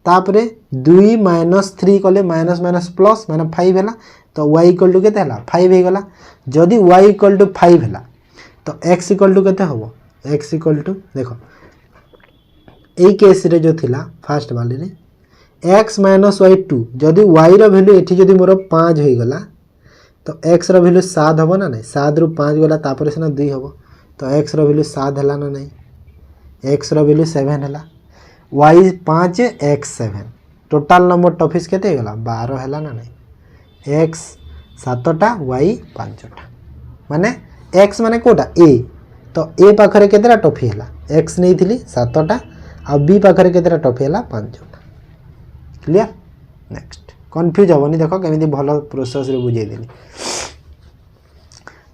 तापरे 2 -3 कोले माइनस माइनस प्लस माने 5 हैला तो y इक्वल टू केते हला 5 हे गला जदि y इक्वल टू 5 हला तो x इक्वल टू केते हबो x इक्वल टू देखो ए केस रे जो थिला फर्स्ट वाले रे x y 2 जदि y रो वैल्यू एठी जदि मोर 5 होई गला तो x रो वैल्यू 7 हबो ना नहीं 7 रु 5 गला तापर सेना 2 हबो तो x रो वैल्यू 7 हला ना नहीं x रो वैल्यू 7 हला y 5 x 7 total number toffees केते गला 12 हला ना नहीं x 7टा y 5टा माने x माने कोटा a तो a पाखरे केतेरा टॉफी हला x नै थिली 7टा आ b पाखरे केतेरा टॉफी हला 5टा क्लियर नेक्स्ट कंफ्यूज होबनी देखो केमिति भलो प्रोसेस रे बुझाई देली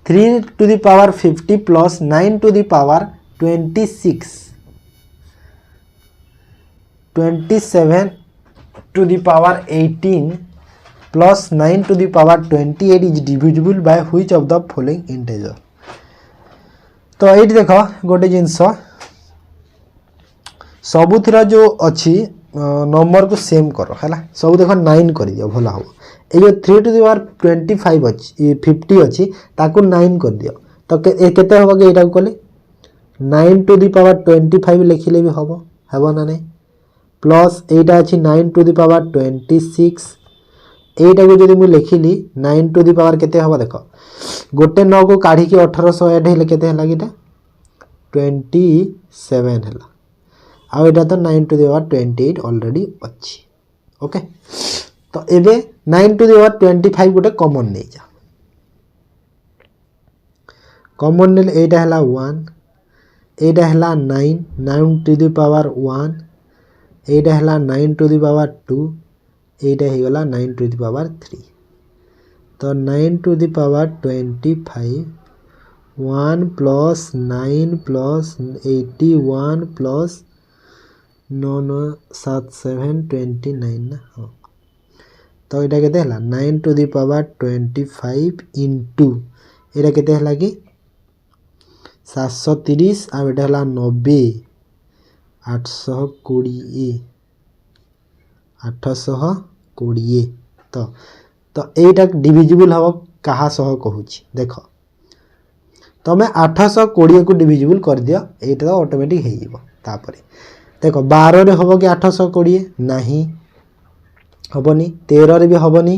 3 to the power 50 plus 9 to the power 26 27 to the power 18 plus 9 to the power 28 is divisible by which of the following integer तो ये देखो गोटे जिनस सबुथिरा जो अच्छी नंबर को सेम करो है सब देखो 9 कर दियो भला हो ये जो 3 to the power 25 अच्छी 50 अच्छी ताकू 9 कर दियो तो केते होबो के एटा कोले 9 to the power 25 लिखिले भी होबो हेबो ना नहीं प्लस एटा अछि 9 to the power 26 एटा को जदि मु लिखिली 9 to the power केते हबो देखो गोटे 9 को काढी के 1800 ऐड हेले केते हला किटा 27 हला आ एटा तो 9 to the power 28 ऑलरेडी अछि ओके तो एबे 9 to the power 25 गोटे कॉमन नै जा कॉमन नेल एटा हला 1 एटा हला 9 to the power 1 एटा हला 9 to the power 2 एटा ही गला 9 to the power 3 तो 9 to the power 25 1 plus 9 plus 81 plus 9 7 7 29 ना हाँ तो एटा केते हला 9 to the power 25 into एटा केते हला कि 730 आ एटा हला 90 820 820 तो एटा डिविजिबल हबो कहा सह कहूची देखो तमे 820 को डिविजिबल कर दियो एटा तो ऑटोमेटिक हे जिवो तापरे देखो 12 रे हबो कि 820 नाही हबनी 13 रे भी हबनी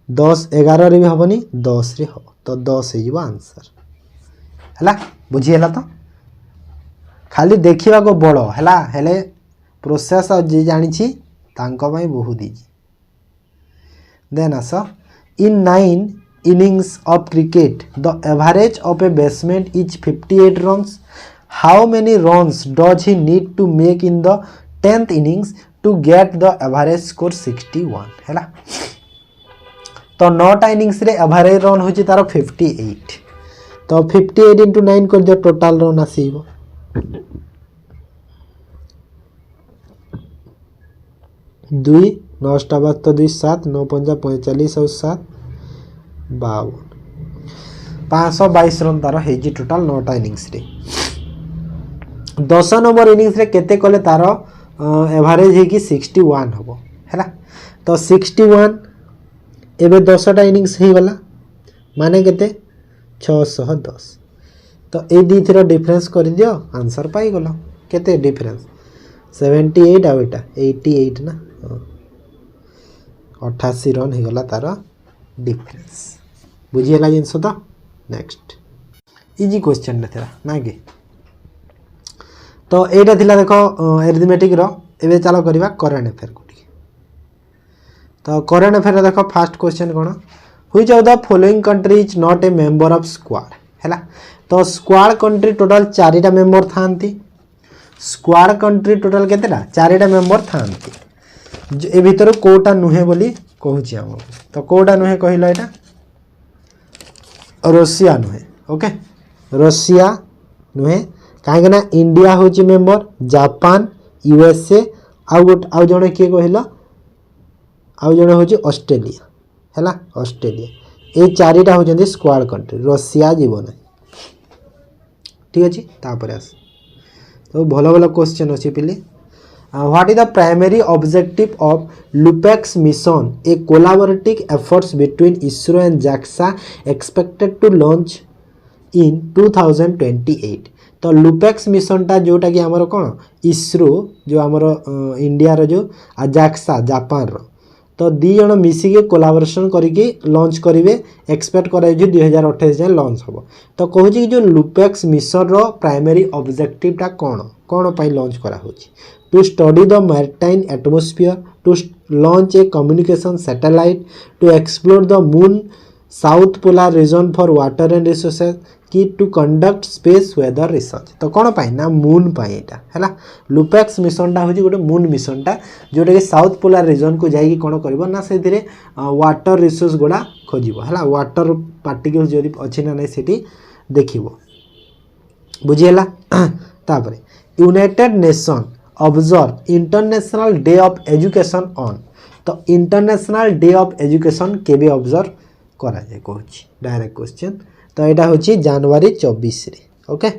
10 11 रे भी हबनी 10 रे हो तो 10 हे जीवा आंसर हैला बुझी हैला तो खाली देखिबा को बड़ हैला हेले प्रोसेस जे जानि छी तांको पई बहुत इजी देन आस in 9 innings of cricket the average of a batsman is 58 runs how many runs does he need to make in the 10th innings to get the average score 61 हैला तो 9टा innings रे average run होची तार 58 तो 58 into 9 कर दियो total run आसीबो 2 9 बात तो 2 7 9 5 45 और 7 52 522 रन तार हेजी टोटल 9टा इनिंग्स रे 10 नंबर इनिंग्स रे केते कले तार एवरेज हे कि 61 हबो हैला तो 61 एबे 10टा इनिंग्स हे गला माने केते 610 तो ए दी थरा डिफरेंस कर दियो आंसर पाई गलो केते डिफरेंस 78 आ बेटा 88 ना 88 रन हे गला तार डिफरेंस बुझीला जिनस तो नेक्स्ट इजी क्वेश्चन था ना कि तो एटा थिला देखो अरिथमेटिक रो एबे चलो करबा करंट अफेयर को तो करंट अफेयर देखो फर्स्ट क्वेश्चन कोन which of the following country is not a member of squad हैला तो स्क्वाड कंट्री टोटल 4टा मेंबर थांती स्क्वाड कंट्री टोटल केतेटा 4टा मेंबर थांती ए भीतर कोटा नुहे बोली कहूची हम तो कोटा नुहे कहिला एटा रशिया नुहे ओके रशिया नुहे काहे ना इंडिया होची मेंबर जापान यूएसए आउ जणे के कहिला आउ जणे होची ऑस्ट्रेलिया हैला ऑस्ट्रेलिया ए 4टा होचंदी स्क्वाड कंट्री रशिया जीवन ठीक अछि तापर आस तो भलो भलो क्वेश्चन अछि पिले what is the primary objective of LUPEX mission a collaborative efforts between ISRO and JAXA expected to launch in 2028 तो लुपेक्स मिशन टा जोटा कि हमर कोन इसरो जो हमर इंडिया रो जो आ जाक्सा जापान रो तो दी जण मिसी के कोलैबोरेशन करिके लॉन्च करिवे एक्सपेक्ट करे जे 2028 जाय लॉन्च होबो तो कहू कि जो लुपेक्स मिशन रो प्राइमरी ऑब्जेक्टिव टा कोन पई लॉन्च करा होची to study the maritime atmosphere to launch a communication satellite to explore the moon south polar region for water and resources कि to conduct space weather research तो कौन पाई ना मून पाई एटा हैला लुपेक्स मिशन टा होची गोटे मून मिशन टा जोटा कि साउथ पोलर रीजन को जाई कि कोन करबो ना सेथिरे वाटर रिसोर्स गोडा खोजिबो हैला वाटर पार्टिकल्स जदी अछि ना नै सेठी देखिबो बुझियला तापरे United nation observe international day of education on तो इंटरनेशनल डे ऑफ एजुकेशन केबे ऑब्जर्व करा जाय कहूची डायरेक्ट क्वेश्चन तो यहाँ हूँ जनवरी 24 रे ओके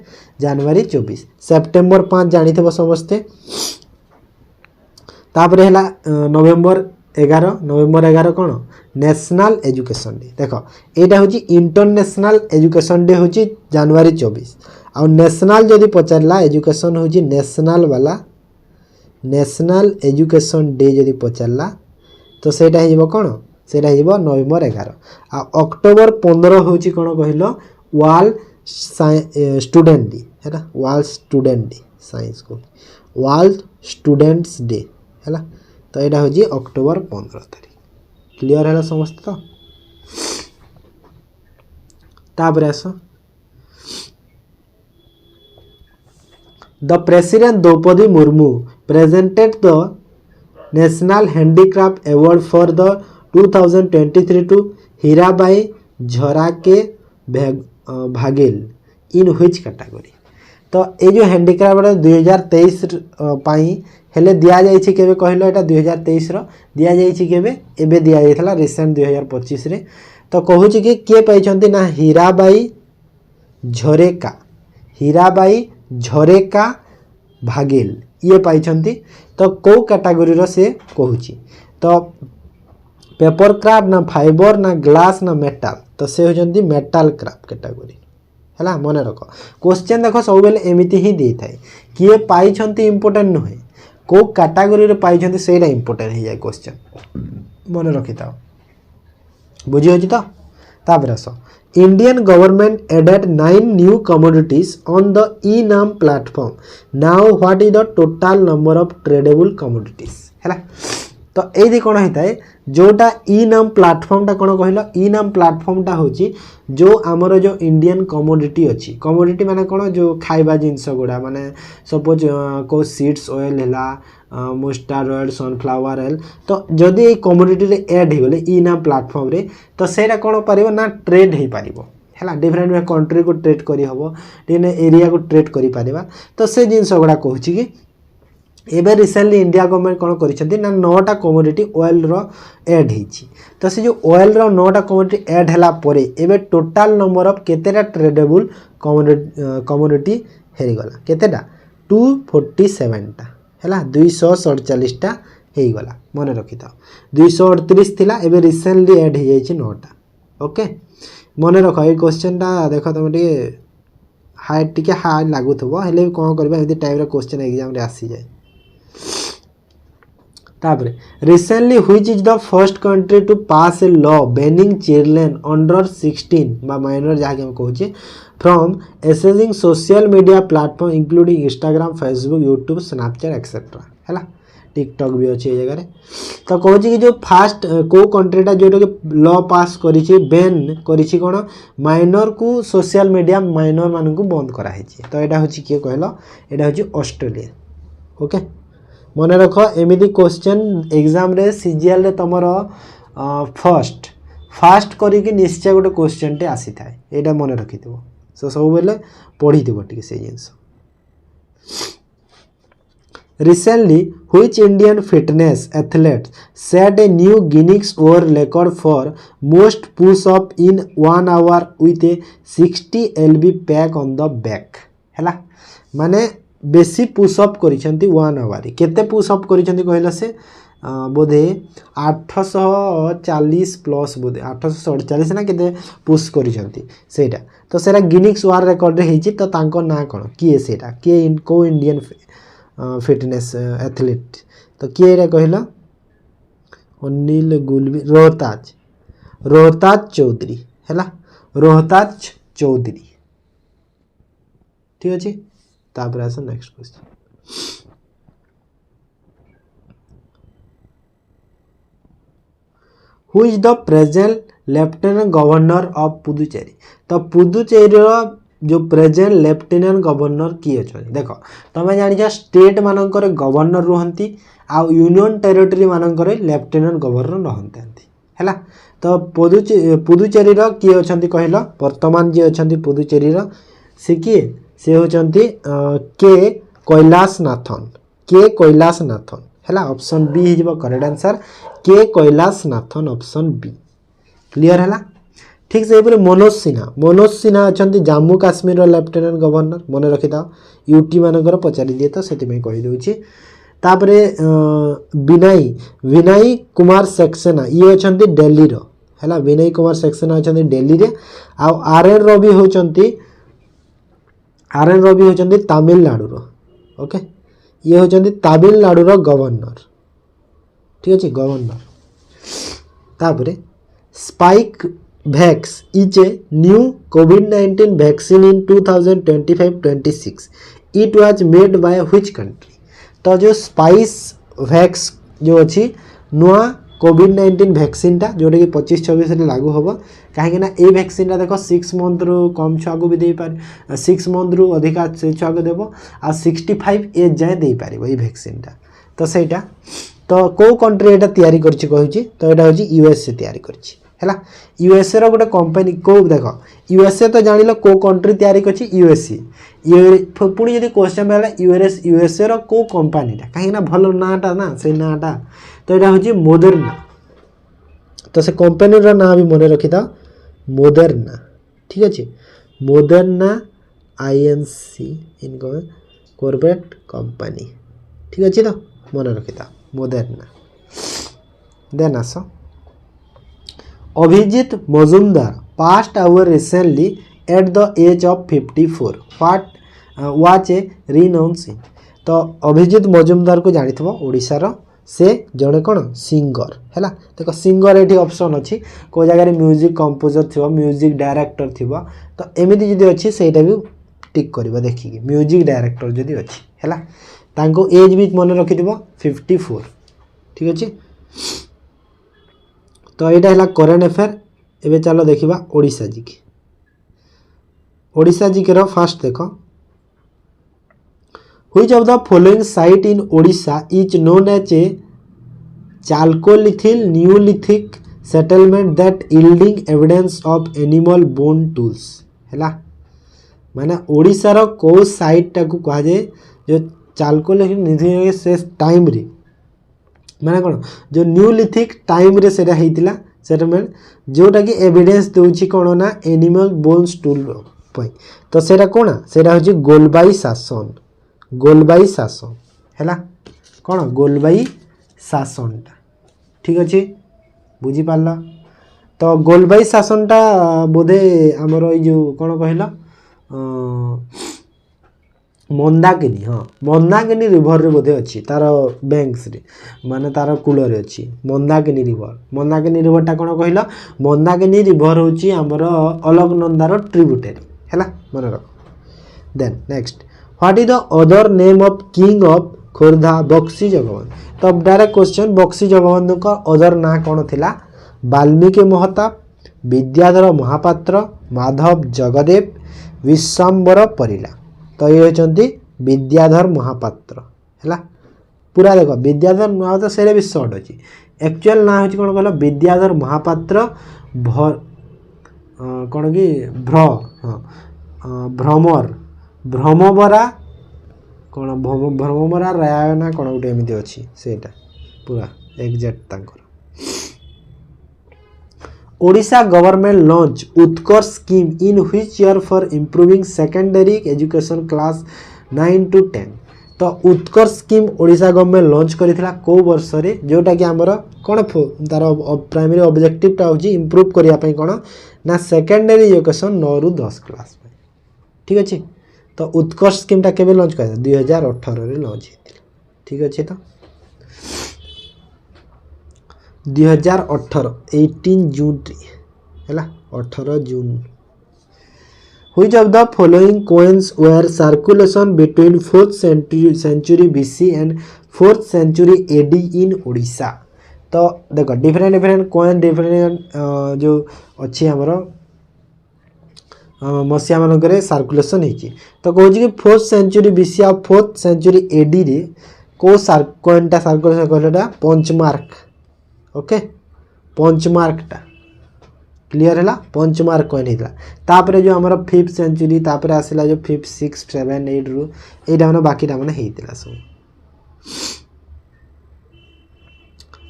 जनवरी 24 सेप्टेम्बर 5 जानी थे समस्ते तापर है नवेम्बर 11 कौन नेशनल एजुकेशन डे देख यहाँ हूँ इंटरनेशनल एजुकेशन डे हूँ जनवरी 24 आ नेशनल जदि पचारा एजुकेशन हूँ नेशनल वाला नेशनल एजुकेशन डे जदि पचारा तो सेटा हो कौन सेटा हो नवेम्बर 11 आ अक्टोबर 15 हूँ कौन कहल वर्ल्ड स्टूडेंट डे है वर्ल्ड स्टूडेंट डे साइंस को वर्ल्ड स्टूडेंट्स डे है तो यहाँ हूँ अक्टोबर 15 तारीख क्लियर है समस्त तो तापर आस the president Droupadi Murmu presented the national handicraft award for the 2023 to Hirabai Jhareka Baghel in which category तो ये जो हैंडीक्राफ्ट 2023 पाई हेले दिया जाइछि केबे कहलो एटा 2023 रो दिया जाइछि केबे एबे दिया जाइथला रिसेंट 2025 रे तो कहूछि कि के पाइछंती ना हीराबाई झरेका भागेल ये पाइछंती तो को कैटेगरी रो से कहूछि तो पेपर क्राफ्ट ना फाइबर ना ग्लास ना मेटल तो से होजंती मेटल क्राफ्ट कैटेगरी हैला मन रख क्वेश्चन देखो सब बेले एमिति ही दे थाए किए पाइछंती इंपोर्टेंट नहे को कैटेगरी रे पाइछंती सेटा इंपोर्टेंट हो जाए क्वेश्चन मन रखि थाओ बुझी होची तो तापर आस Indian government added 9 new commodities on the e NAM platform now what is the total number of tradable commodities हैला तो ये कौन होता है जोटा ई नाम प्लेटफॉर्मटा कौन कहल ई नाम प्लेटफॉर्मटा होची जो आमर जो इंडियन कमोडिटी अच्छी कमोडिटी माने कौन जो खाइबा जिनस गुड़ा माने सपोज को सीड्स ऑयल है मस्टार्ड ऑयल सनफ्लावर ऑयल तो जदि ये कमोडिटी रे ऐड हो गले ई नाम प्लेटफॉर्म रे तो सेटा कौन पारिबो ना ट्रेड हो पारिबो हैला डिफरेंट कंट्री को ट्रेड करी हबो एरिया को ट्रेड करी पारिबा तो से जिनस गुड़ा कहूची कि एबे रिसेंटली इंडिया गवर्नमेंट कौन कर ना 9टा कमोडिटी ऑयल रो ऐड होती तो से जो ऑयल रो 9टा कमोडिटी ऐड हैला परे एबे टोटल नंबर ऑफ केतेटा ट्रेडेबल कमोडिटी हेरी गला केतेटा 247टा हैला 247टा हेई गला मन रखि था 238 थिला एबे रिसेंटली ऐड हो जाई 9टा ओके मन रख ए क्वेश्चनटा देख तुम टे हाई लगुव हेले कौन करबा एमती टाइप रो क्वेश्चन एग्जाम रे आसी जाए तापरे recently which is the first country to pass a law banning children under 16 बा माइनर जहाँ हम कहूँ from accessing social media platform including Instagram Facebook YouTube Snapchat etcetera है टिकटॉक भी अच्छे जगह तो कहूँ कि जो फास्ट को कंट्रीटा जोटा कि लॉ पास करिछि बैन करिछि कोन माइनर को सोशल मीडिया माइनर मान को बंद कराई तो यहाँ हूँ किए कहल यहाँ हूँ ऑस्ट्रेलिया ओके मन रख एमती क्वेश्चन एग्जाम रे सीजीएल रे तुमर फास्ट करिक निश्चय गोटे क्वेश्चन टे आसी थाए यहाँ मन रखि सो सब बेले पढ़ी टे से जिनस Recently, which Indian fitness athlete set a new Guinness World Record for most push-up in 1 hour with a 60 lb pack on the back? हैला माने बेसी पुशअप करिसेंती 1 आवर केते पुशअप करिसेंती कहला से बोधे 840 प्लस बोधे 847 ना केते पुश करिसेंती सेटा तो सेरा गिनीज वर्ल्ड रिकॉर्ड रे हेची तो तांको ना कोन किए सेटा के को इंडियन फिटनेस एथलीट तो किए कहला अनिल गुलबी रोहताज चौधरी हैला रोहताज चौधरी ठीक अच्छे तापर आस next question who is the present lieutenant governor of Puducherry तो पुदुचेरी जो प्रेजेंट लेफ्टिनेंट गवर्नर किए अच्छा देख तुम जान स्टेट मानकर गवर्नर रुहंती आ यूनियन टेरिटरी मानकर लेफ्टिनेंट गवर्नर रहते है तो पुदुचेरी किए अच्छा कहल वर्तमान जी अच्छा पुदुचेरी से किए से होचंती के कैलाशनाथन है ऑप्शन बी हो करेक्ट आंसर के कैलाशनाथन ऑप्शन बी क्लियर है ठीक से मनोज सिन्हा अच्छा जम्मू काश्मीर लेफ्टिनेंट गवर्नर मन रखी था यूटी मानकर पचारि दिए तो से कहीदे तापर विनय कुमार सक्सेना ये अच्छा दिल्ली है विनय कुमार सक्सेना अच्छा दिल्ली रे आर एन रवि होती तमिलनाडु ओके ये होती तमिलनाडु गवर्नर ठीक अच्छे गवर्नर तापर spike wax is a new covid vaccine in 2025-26 it was made by which country तो जो स्पाइस वैक्स जो अच्छी नुआ कोविड-19 वैक्सीनटा जोटा कि 25-26 लागू हम कहीं ये वैक्सीनटा देख 6 मंथ रु कम छुआ को भी दे पार 6 मंथ रु अधिका से छुआ को देव आ 65 एज जाए दे पार ये वैक्सीनटा तो सहीटा तो कौ कंट्री यहाँ तैयारी करछि कहूँ तो यहाँ हूँ यूएसए तैयारी करछि है यूएसए गोटे कंपनी को देख यूएसए तो जान को कंट्री तैयारी कर यूएसए पुणी जब क्वेश्चन मिला यूएसए को कंपनीटा कहीं भल नाटा ना से नाटा तो यहाँ हूँ मोदेर्ना तो से कंपनी ना भी मन रखी था मोदेर्ना ठीक अच्छे मोदेर्ना INC इनको कॉर्पोरेट कंपनी ठीक अच्छे तो मन रखी था मोदेर्ना देन आस Abhijit Majumdar passed away recently at the age of 54 what was a renowned तो अभिजीत मजुमदार को जानी ओडिशार से जड़े कौन सिंगर है देख सिंगर ये ऑप्शन अच्छी को जगह म्यूजिक कंपोजर थी म्यूजिक डायरेक्टर थी तो एमती जदि अच्छी से भी टिक कर देखिए म्यूजिक डायरेक्टर जदि अच्छी है तांको एज भी मन रखि 54 ठीक अच्छे। तो यहाँ है करेन्ट अफेयर। एवं चलो देखा ओडिशा जीके। ओडिशा जीके रो फास्ट देख which of the following site in Odisha is known as a chalcolithic neolithic settlement that yielding evidence of animal bone tools है माने ओडिशा रो को साइट टाकू कहा जाए जो चाल्कोलिथिक से टाइम रे माने कौन जो न्यूलिथिक टाइम रे सेटा हेतिला सेटलमेंट जोटा कि एविडेंस दूची कौन ना एनिमल बोन्स टूल तो सेटा कौन सेटा होची गोलबाई शासन है कौन गोलबाई शासनटा ठीक अच्छे बुझी पारला। तो गोलबाई शासनटा बोधे आमर जो कौन कहल मंदाकिनी हाँ मंदाकिनी रिवर रे बोधे अच्छी तार बैंक्स रे माने तार कूल रे अच्छी मंदाकिनी रिवरटा कौन कहल मंदाकिनी रिवर होची आमर अलकनंदार ट्रिब्यूटरी है मन रख। Then next what is the other name of king of Khordha Buxi Jagabandhu. तो डायरेक्ट क्वेश्चन बक्सी जगबंधु का अदर ना कौन थिला वाल्मीकि महताब विद्याधर महापात्र माधव जगदेव विश्वम्बर परिला। तो ये होचंती विद्याधर महापात्र है पूरा देख विद्याधर महापात्र से भी सर्ट अच्छी एक्चुअल ना हो कौन कहल विद्याधर महापात्र कौन कि भ्रमर भ्रमबरा कौन भ्रमबरा रायना कौन गोटे एमती अच्छी सेटा पूरा एक्जाक्ट तांकर। Odisha government launch Utkarsh scheme in which year for improving secondary education class 9 to 10। तो उत्कर्ष स्कीम ओडिशा गवर्नमेंट लॉन्च करथिला को वर्ष रे जोटा कि हमर कोन तार प्राइमरी ऑब्जेक्टिव टा होची इंप्रूव करिया पई कोन ना सेकेंडरी एजुकेशन 9 ରୁ 10 क्लास में ठीक अछि। तो उत्कर्ष स्कीम टा केबे लॉन्च करथिला 2018 रे लॉन्च हेतिला ठीक अछि। तो 2018 18 जून है 18 जून। Which of the following coins were circulation between 4th century BC and 4th century AD in Odisha। तो देखो डिफरेंट कॉइन डिफरेंट जो अच्छी आमर मसीहा मानक सर्कुलेशन होती। तो कौन कि 4th century BC और 4th century AD रे को कॉइनटा सर्कुलेशन कहला पंचमार्क ओके पंचमार्कटा क्लियर है पंचमार्क कॉइन होता। तापर जो आमर 5th century तापर आसला जो 5th 6th 7th 8 रू एटा माने बाकीटा माने हेतिला सब।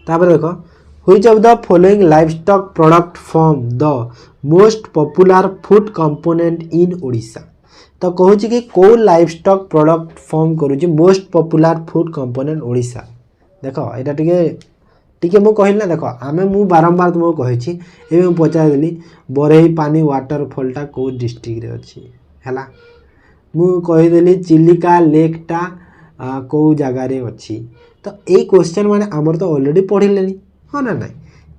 तापर देखो which of the following livestock product form the most popular food component in Odisha. तो कहूँ कि कौ लाइवस्टॉक प्रोडक्ट फॉर्म करूँ most popular food component Odisha. देखो यहाँ टिके मु कहली ना देखो आमे मु बारंबार तुमको कहिछि एबे मु पचार देली बरही पानी वाटरफॉलटा को डिस्ट्रिक्ट रे अछि हैला मु कहि देली चिलिका लेकटा को जगह रे अछि। तो ए क्वेश्चन माने हमर तो ऑलरेडी पढ़िलेनी हाँ ना नहीं।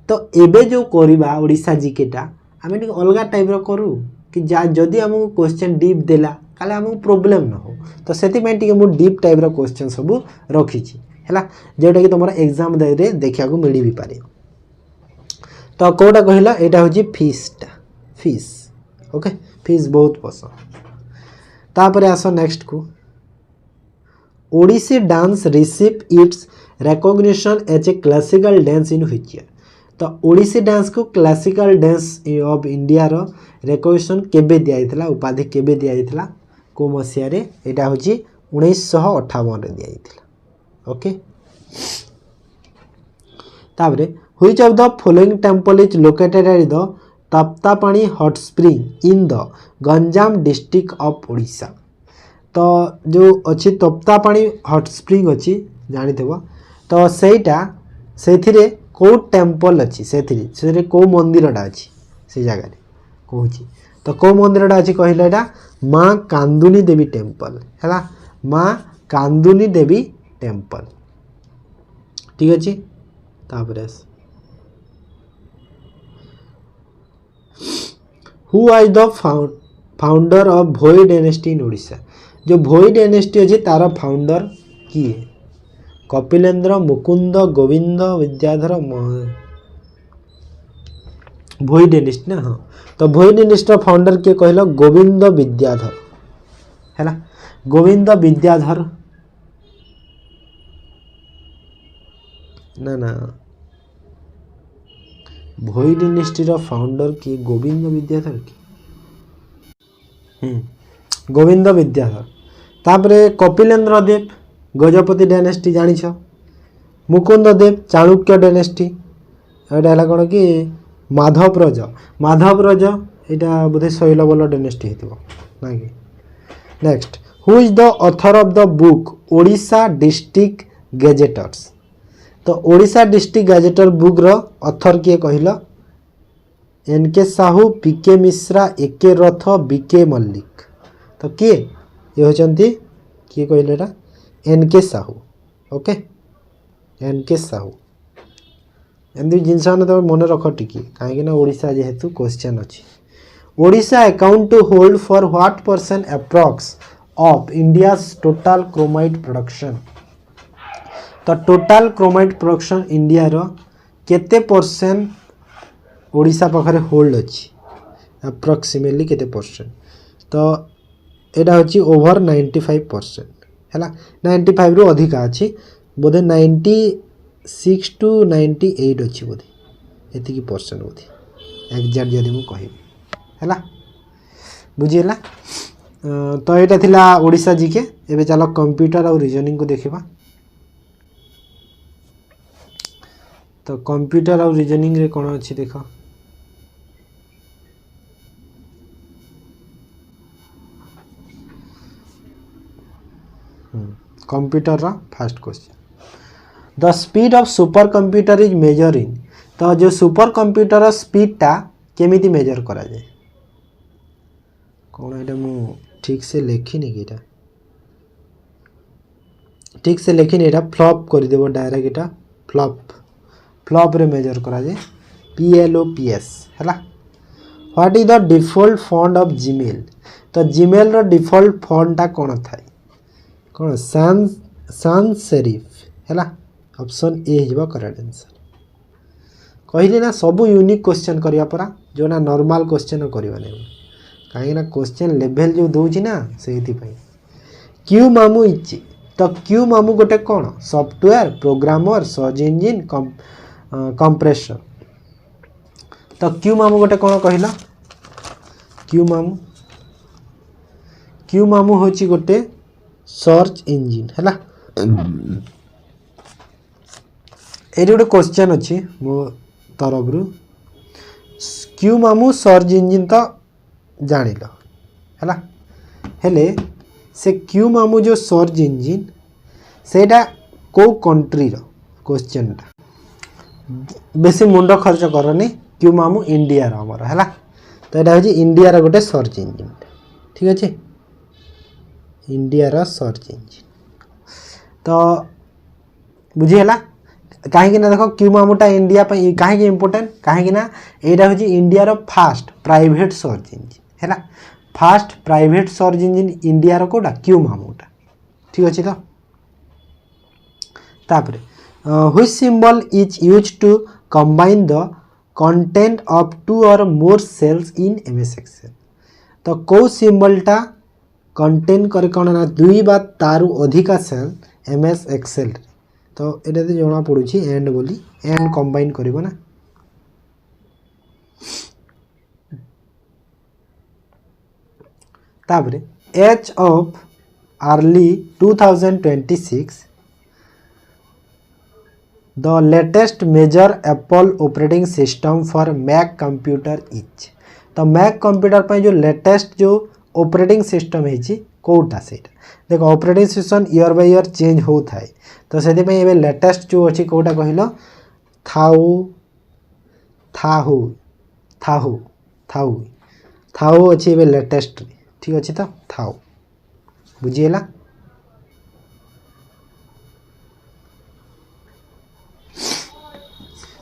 तो एबे जो करिबा ओडिशा जीकेटा आमे टिके अलगा टाइप रो करू कि जदी हमको क्वेश्चन डीप देला काले हमको प्रॉब्लम न हो। तो सेति में टिके मु डीप टाइप रो क्वेश्चन सब रखिछि है जोटा कि तुम एग्जाम दे देखा मिल भी पारे। तो कौटा कहला यहाँ हूँ फिशटा फिश ओके फिश बहुत पसंद। तापर आस नेक्स्ट को Odissi dance receive its recognition as a classical dance in which year. तो ओडिसी डांस को क्लासिकल डांस ऑफ इंडिया रो रिकॉग्निशन केबे दिया उपाधि केबे दिया को मसीह रे यहाँ हूँ 1958 रे दिया ओके। तापरे which of the following temple is located at the Taptapani hot spring in the Ganjam district of Odisha. तो जो अच्छी तप्तापानी हॉट स्प्रिंग अच्छी जानी थो तो सेटा से कौ टेम्पल अच्छी से कौ मंदिरटा अच्छी से जगह कहूँ। तो कौ मंदिरटा अच्छी कहला एटा माँ कांदुनी देवी टेम्पल है माँ कांदुनी देवी टेम्पल ठीक अच्छे तापर who was the founder of Bhoi dynasty in Odisha जो भोई डायनेस्टी अच्छे तार फाउंडर किए कपिलेन्द्र मुकुंद गोविंद विद्याधर भोई डायनेस्टी ना हाँ तो भोई डायनेस्टी फाउंडर किए कहल गोविंद विद्याधर है गोविंद विद्याधर ना ना भोई डायनेस्टी फाउंडर किए गोविंद विद्याधर की गोविंद विद्याधर तापरे कपिलेन्द्र देव गजपति डायनेस्टी जानिछ मुकुंद देव चाणुक्य डायनेस्टी एटा कौन कि माधवरज यहाँ बोधे शैलबल डायनेस्टी होथिबो ना कि next who is the author of the book Odisha district gazetteers तो ओडिशा डिस्ट्रिक्ट गैजेटर बुक रो ऑथर किए कहल N K. Sahu P K. Mishra A K. Rath B K. Mallick तो किए ये होचंती किए कहले एटा N K. Sahu okay N K. Sahu एमती जिनस तो मन रख टिके कहीं ओडिशा जेहेतु क्वेश्चन अच्छी Odisha account to hold for what percent approx of India total chromite production तो टोटल क्रोमाइट प्रोडक्शन इंडिया रो केते परसेंट ओडिशा पाखरे होल्ड अच्छी अप्रोक्सीमेटली केते परसेंट तो एटा होची ओवर 95% है 95 रु अधिका अच्छी बोधे 96 टू 98 अच्छी बोधे एति परसेंट बोधे एक्जाक्ट जदि मु कहि है बुझीला तो यहाँ थिला ओडिशा जीके एबे चलो कंप्यूटर और रीजनिंग को देखा तो कंप्यूटर और रीजनिंग रे कौन अच्छी देख कंप्यूटर रा first question the speed of super computer is measure in तो जो सुपर कंप्यूटर स्पीड टा केमिति मेजर करा जाए कौन एटा मु ठीक से लिखिनी कि ठीक से लिखिनी एटा फ्लॉप कर देबो डायरेक्ट एटा फ्लॉप रे मेजर करा जाए PLOPS हैला what is the default font of Gmail तो जीमेल रो डिफॉल्ट फॉन्ट टा कौन थाए कौन sans serif हैला option A Hiba correct answer कहली ना सब यूनिक क्वेश्चन करिया परा जो ना नॉर्मल क्वेश्चन करिवा नै कहीं ना क्वेश्चन लेवल जो दूची ना से क्यू मामू इच्छी तो क्यू मामू गोटे कौन software programmer search engine compressor तो क्यू मामू गोटे कौन कहला क्यू मामू होची गोटे सर्च इंजिन हैला ए गोटे क्वेश्चन अच्छी मो तरफ रु क्यू मामू सर्च इंजिन तो जानिल है हेले से क्यू मामू जो सर्च इंजिन सेटा को कंट्री रो क्वेश्चन टा बेसी मुंड खर्च करनी क्यू मामू इंडिया रो हमर हैला तो एटा हो इंडिया रो गोटे सर्च इंजिन ठीक अच्छे इंडिया रो सर्च इंजिन तो बुझीगला कहीं देखो क्यू मामूटा इंडिया कहीं इम्पोर्टेंट कहीं यहाँ हूँ इंडिया रो फास्ट प्राइवेट सर्च इंजिन है first private search engine India रो कोटा क्यू मामूटा ठीक अच्छे तो तापर which symbol is use to combine the content of 2 और more cells in MS Excel तो कौ सिंबलटा कंटेन करे कौन ना 2 बा तारु अधिका सेल MS एक्सेल तो ये तो जना पड़ू एंड बोली एंड कंबाइन करिवो ना तापरे as of early 2026 the latest major Apple operating system for Mac computer is तो मैक कंप्यूटर पर जो लेटेस्ट जो ऑपरेटिंग सिस्टम है कौटा से देखो operating system year by year change होता है तो से लेटेस्ट जो अच्छी कौटा कहल थाऊ अच्छी लेटेस्ट ठीक अच्छे तो थाऊ बुझीगला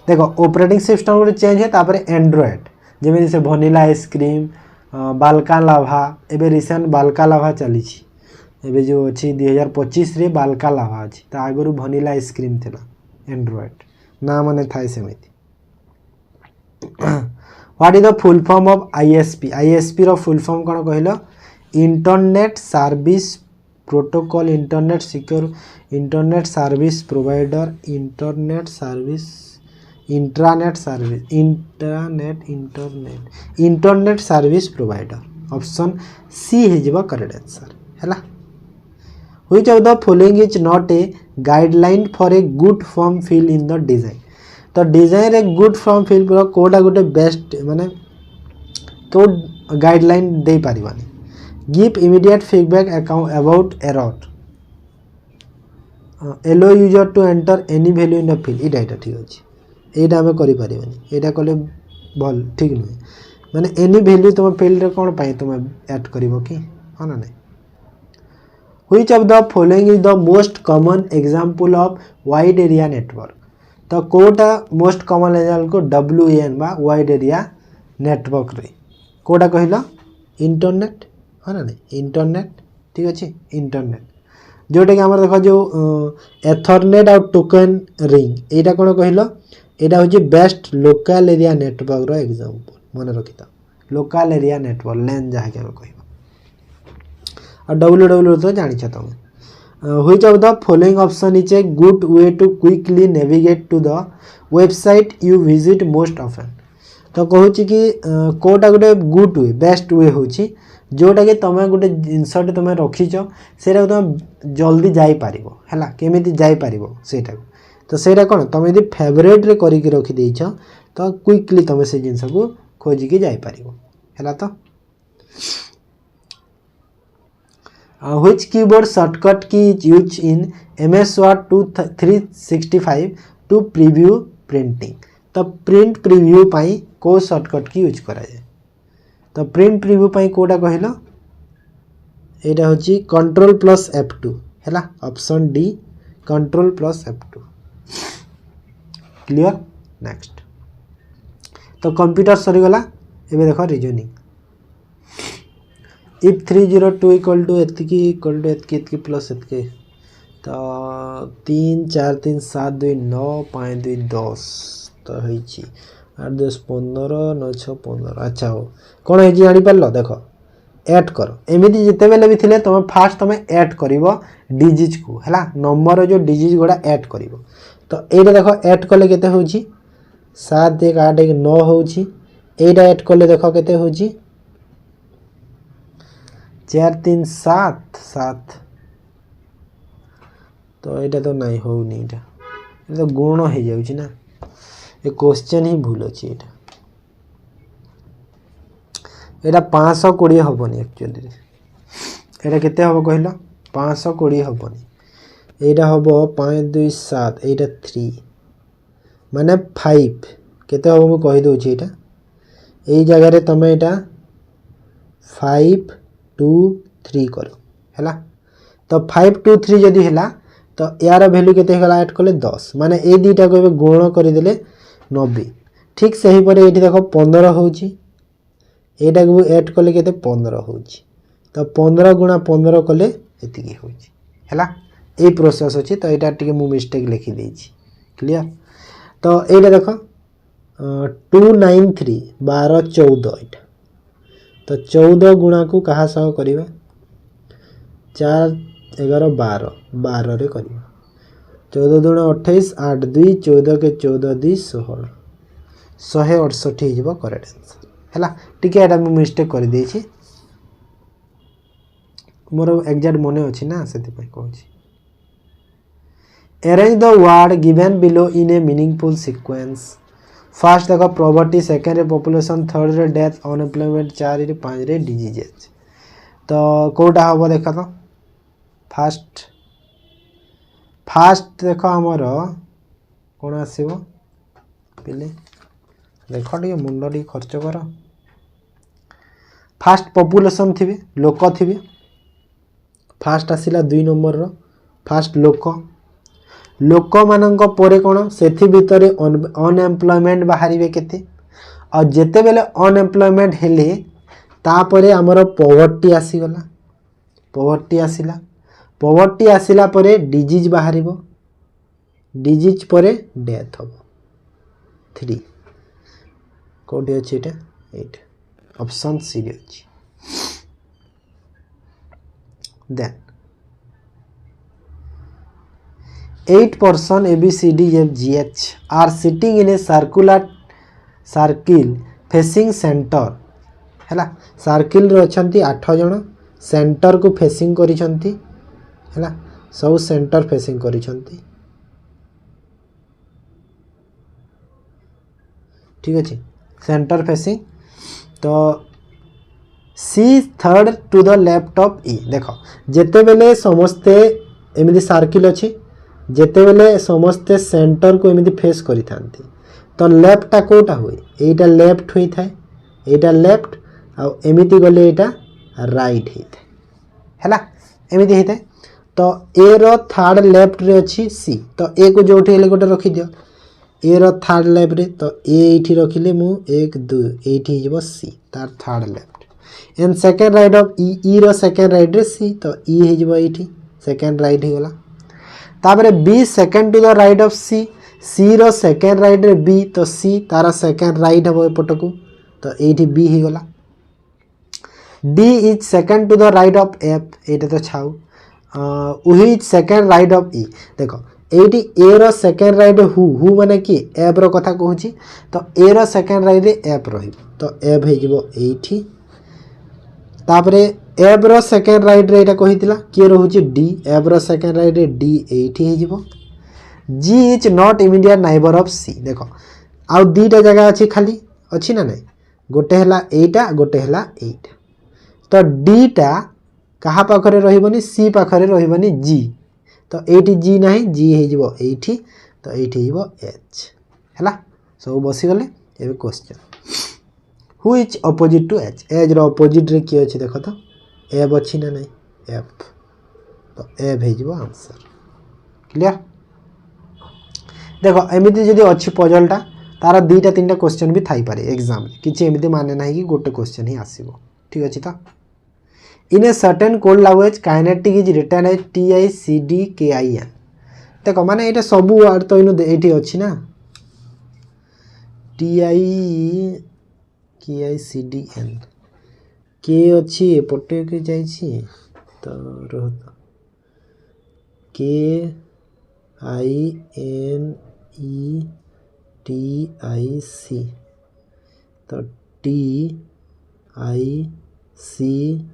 देखो ऑपरेटिंग सिस्टम गोटे चेंज है तापर एंड्रॉयड जमी से वनिला आइसक्रीम बाल्का लाभा एबे रिसेंट बाल्का लाभा चली एबे जो अच्छी 2025 रे बाल्का लाभा अच्छी ता आगु वनिला आइसक्रीम थिला एंड्रॉयड ना माने थाए सेमिति what is the full form of ISP रो फुल फॉर्म कोन कहलो internet service protocol internet secure internet service provider internet service intranet service internet service provider option C है जब करेक्ट आंसर हैला which of the following is not a guideline for a good form fill in the design तो design रे good form fill पर कोडा गोटे best माने तो गाइडलाइन दे पारिबानी give immediate feedback about error allow user to enter any value in the field इटा ठीक अछि एटा हमें करि पारिबानी एटा कले भल ठीक नुहे माने एनी वैल्यू तुम फील्ड रे कोन पाई तुम ऐड करिवो कि हा ना नहीं which of the following is the most common example of wide area network तो कोटा मोस्ट कॉमन एग्जांपल को WAN बा वाइड एरिया नेटवर्क रे कोटा कहला इंटरनेट हा ना नहीं इंटरनेट ठीक अछि इंटरनेट जोटा कि हमर देखो जो एथरनेट और टोकन रिंग एटा कोन कहला एटा होची बेस्ट लोकल एरिया नेटवर्क रो एग्जांपल मन रखिता लोकल एरिया नेटवर्क लेन जहा के हम कहबा और www तो जानि छ तुम which of the following option is a good way to quickly navigate to the website you visit most often तो कहूची कि कोटा गोटे गुड वे बेस्ट वे होची जोटा कि तुम गोटे जिनसटे तुम रखीच से तुम जल्दी जाई पारिबो हैला केमिति जाई पारिबो सेटा तो सेटा कोन तुम यदि फेवरेट रे करी के रखी देइछ तो क्विकली तुम से जिनस को खोजी के जाई पारिबो हैला तो which keyboard shortcut key is used in MS Word 365 to preview printing तो प्रिंट प्रीव्यू पाई को शॉर्टकट की यूज करा जाए तो प्रिंट प्रीव्यू पाई कोडा कहलो एटा होची कंट्रोल प्लस F2 हैला option D control plus F2 clear next तो कंप्यूटर सरी गला एबे देखो रीजनिंग इफ 302 इक्वल टू एतकी प्लस एतकी तो 3 4 3 7 2 9 5 2 10 तो होईची 8 10 15 9 6 15 अच्छा हो कौन है जानी पारलो देखो ऐड करो एमिति जिते बेले भी थिले तुम फास्ट तुम ऐड करिवो डिजिट को हैला नंबर जो डिजिट गोडा ऐड करिवो तो एटा देखो ऐड कले केते होची 7 1 8 1 9 होची एटा ऐड कले देखो केते होची 4 3 7 7 तो एटा तो नहीं हो नहीं एटा तो गुण हो जाउची ना ये क्वेश्चन ही भूल अछि एटा एटा 520 हबनी एक्चुअली एटा केते हबो कहलो 520 हबनी एटा हबो 5 2 7 एटा 3 माने 5 केते हबो म कहि दोछि एटा एई जगह रे तमे एटा 5 2 3 करो हैला तो 5 2 3 जदी हैला तो यार वैल्यू केते हैला ऐड करले 10 माने ए दीटा को गुण कर देले 90 ठीक सही पर एठी देखो 15 होची एटा को ऐड करले केते 15 होची तो 15 गुणा 15 करले एतिकी होची हैला ए प्रोसेस अछि तो एटा टिके मु मिस्टेक लिखि देछि क्लियर तो एटा देखो 293 12 14 एटा तो 14 गुणा को कहा सह करिवे 4 11 12 12 रे करिवे 14 दुना 28 8 2 14 के 14 2 16 168 ही जबो करेक्ट आंसर हैला टिके एटा मु मिस्टेक कर देछि मोर एग्जैक्ट मने अछि ना सेति पय कहछि arrange the word given below in a meaningful sequence first देखो प्रॉपर्टी सेकंड रे पॉपुलेशन थर्ड रे डेथ अनएम्प्लॉयमेंट 4 रे 5 रे डिजीजेस तो कोटा हबो देखा तो फास्ट देखो हमर कोन आसीबो पिले देखो टी मुंडो टी खर्च करो फास्ट पॉपुलेशन थिबे लोक थिबे फास्ट आसिला 2 नंबर रो फास्ट लोक लोक मानक परे कौन से भितर अनएम्प्लॉयमेंट बाहर केते और जेते बेले अनएम्प्लॉयमेंट हेले तापरे आमर पॉवर्टी आसीगला पॉवर्टी आसिला परे डिजीज बाहर डिजीज परे डेथ हम 3 कोडी अछि एटा 8 ऑप्शन सी रे अछि then 8 person ABCDFGH are sitting in a circle facing center हैला सर्किल रे अछंती 8 जण सेंटर को फेसिंग करिसंती हैला सब सेंटर फेसिंग करिसंती ठीक अछि सेंटर फेसिंग तो C third to the left of E देखो जेते बेले समस्ते एमिति सर्किल अछि जेते बेले समस्ते सेंटर को एमिति फेस करि थांती तो लेफ्टटा कोटा होय एटा लेफ्ट होई थाए एटा लेफ्ट आ एमिति गले एटा राइट होई थाए हैला एमिति होई थाए तो ए रो थर्ड लेफ्ट रे अछि सी तो ए को जोठी हेले गोटे रखि दियो ए रो थर्ड लेफ्ट रे तो ए एठी रखिले मु 1 2 एठी हिजबो सी तार third left and second right of E रो सेकंड राइट रे सी तो ई हिजबो एठी सेकंड राइट ही गला तापरे B second to the right of C रो सेकंड राइट रे बी तो सी तार सेकंड राइट हबो एपटकू तो एठी बी ही गला D is second to the right of F एटा तो छाऊ उही is second right of E देखो एटी ए रो सेकंड राइट हु माने कि एफ रो कथा कहूची तो ए रो सेकंड राइट रे एफ रही तो एफ हे जिवो एठी तापरे एफ रो सेकंड राइट रे एटा कहितला के रहूची डी एफ रो सेकंड राइट रे डी एठी हे जिवो G is not immediate neighbour of C देखो आउ दीटा जगह अछि खाली अछि ना नै गोटे हला एटा गोटे हला एटा तो डी टा कहा पाखरे रहिबनी सी पाखरे रहिबनी जी तो एटी जी नहीं जी हे जिवो एठी तो एठी हिबो एच हैला सब बसी गले एबे question who is opposite to H H row opposite रे की अछि देखो तो एफ अछि ना नहीं एफ तो एफ हे जिवो आंसर क्लियर देखो एमिति जदी अछि पजलटा तार दुईटा तीनटा क्वेश्चन भी थाई पारे एग्जाम रे किछि एमिति माने नाही कि गोटे क्वेश्चन ही आसीबो ठीक अछि तो in a certain cold language kinetic is written as TICDKIN देखो माने एटा सब वर्ड तो इनु एठी अछि ना TICDN के अछि एपटे के जाई छी तो रहत KINETIC तो TICDKIN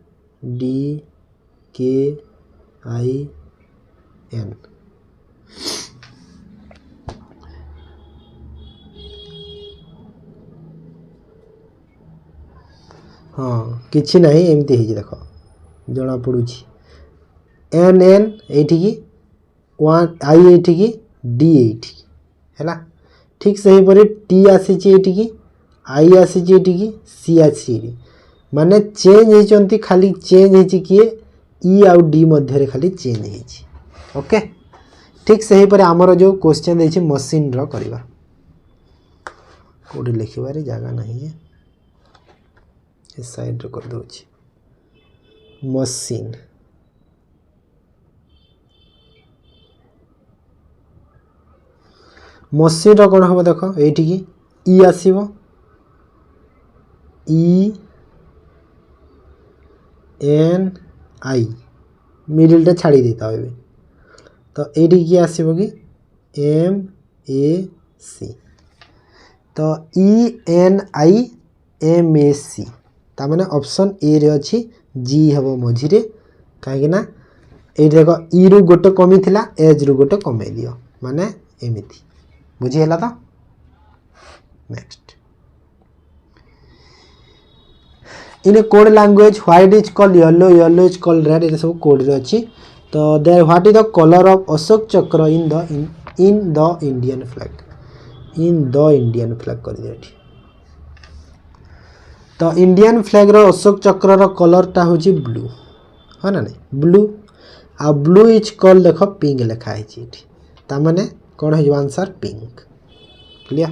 हाँ किछि नहीं एमती हे देखो जना पड़ुछि एन एन एठी की 1 आई एठी की डी एठी हैला ठीक सही परे टी आसी छि एठी की आई आसी छि एठी की सी आसी माने चेंज हेचंती खाली चेंज हेछि कि ई आउ डी मध्य रे खाली चेंज हेछि ओके ठीक सही परे हमर जो क्वेश्चन देछि मशीन रो करबा कोड लिखिबारे जागा नहीं है इस साइड रो कर दोछि मशीन मशीन रो कोन हो देखो एठी की ई आसीबो ई एन आई मिडिल टा छाड़ी देता है तो एडी की आसीबो कि एम ए सी तो E N I M A सी ता माने ऑप्शन ए रे अछि जी हबो मझी रे काहे ना ए देखो ई रु गोटे कमी थिला एज रु गोटे कमे दियो माने एमिति बुझी हला तो next in a code language white is called yellow is called red it सब code रे अछि तो there what is the color of Ashok Chakra in the Indian flag कर देठी तो इंडियन फ्लैग रो अशोक चक्र रो कलर टा होची ब्लू है ना नहीं ब्लू आ ब्लू इज कॉल्ड देखो पिंक लिखा है एठी तामाने कौन हो आंसर पिंक क्लियर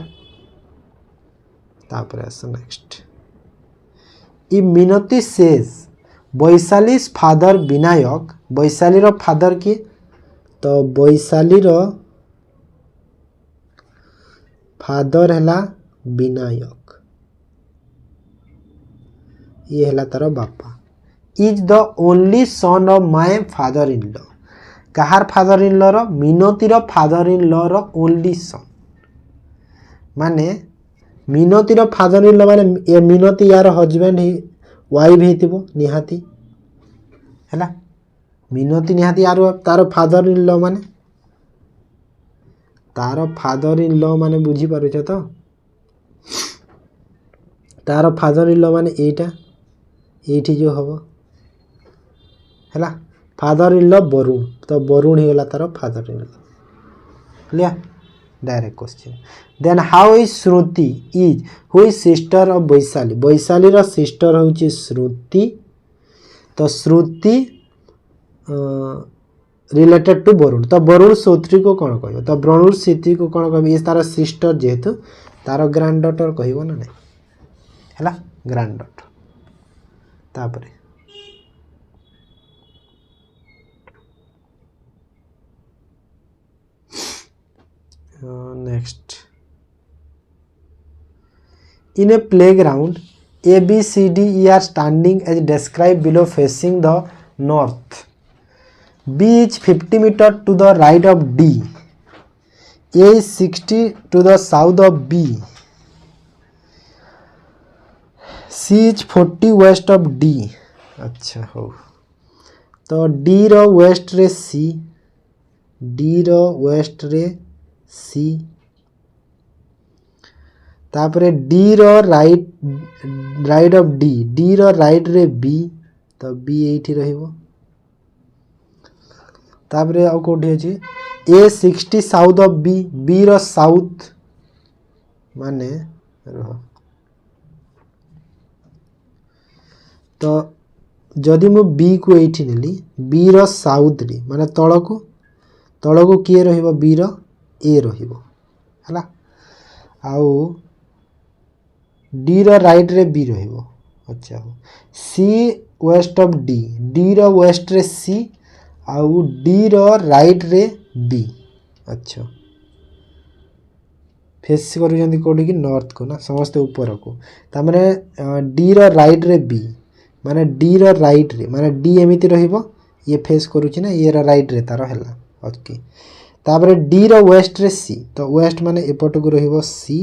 तापर आस नेक्स्ट इ मिनती सेज वैशालीज फादर विनायक वैशाली रो फादर किए तो वैशाली रो फादर हैला विनायक ये हैला तार बापा is the only son of my father in law कहार फादर इन लॉ रो मिनती रो फादर इन लॉ रो ओनली सन माने मिनती रो फादर इन लॉ माने ये मिनती यार हस्बैंड ही वाइफ हेतिबो निहाती हैला मिनती निहाती यार तार फादर इन लॉ माने तार फादर इन लॉ माने बुझी पारुछ तो तार फादर इन लॉ माने एटा एठी जो हबो हैला फादर इन लॉ वरुण तो वरुण ही होला तार father in law clear direct question then how is Shruti is who is sister of Vaishali Vaishali row sister होची श्रुति तो श्रुति रिलेटेड टू वरुण तो वरुण श्रुति को कौन कहबो तो वरुण श्रुति को कौन कहबो ये तार सिस्टर जेहेतु तार ग्रैंड डॉटर कहबो ना नहीं हैला ग्रैंड डॉटर तापरे next in a playground A B C D E are standing as described below facing the north B is 50 meter to the right of D A is 60 to the south of B C is 40 west of D अच्छा हो तो D row west रे C D row west रे C तापरे D row right of D row right रे B तो B एठी रहिबो तापरे आ कोठी अछि A 60 south of B row south माने रह तो जदि मु B को एठी नेली B रो साउथ रे माने तळको किए रहिबो B रो ए रहिबो हला आउ डी रो राइट रे बी रहिबो अच्छा हो सी वेस्ट ऑफ डी रो वेस्ट रे सी आउ डी रो राइट रे बी अच्छा फेस करू जंदी कोडी की नॉर्थ को ना समस्त ऊपर को ता माने डी रो राइट रे बी माने डी रो राइट रे माने डी एमिति रहिबो ये फेस करू छी ना ये रो राइट रे तारो हला ओके तापरे डी रो वेस्ट रे सी तो वेस्ट माने एपट को रहिबो C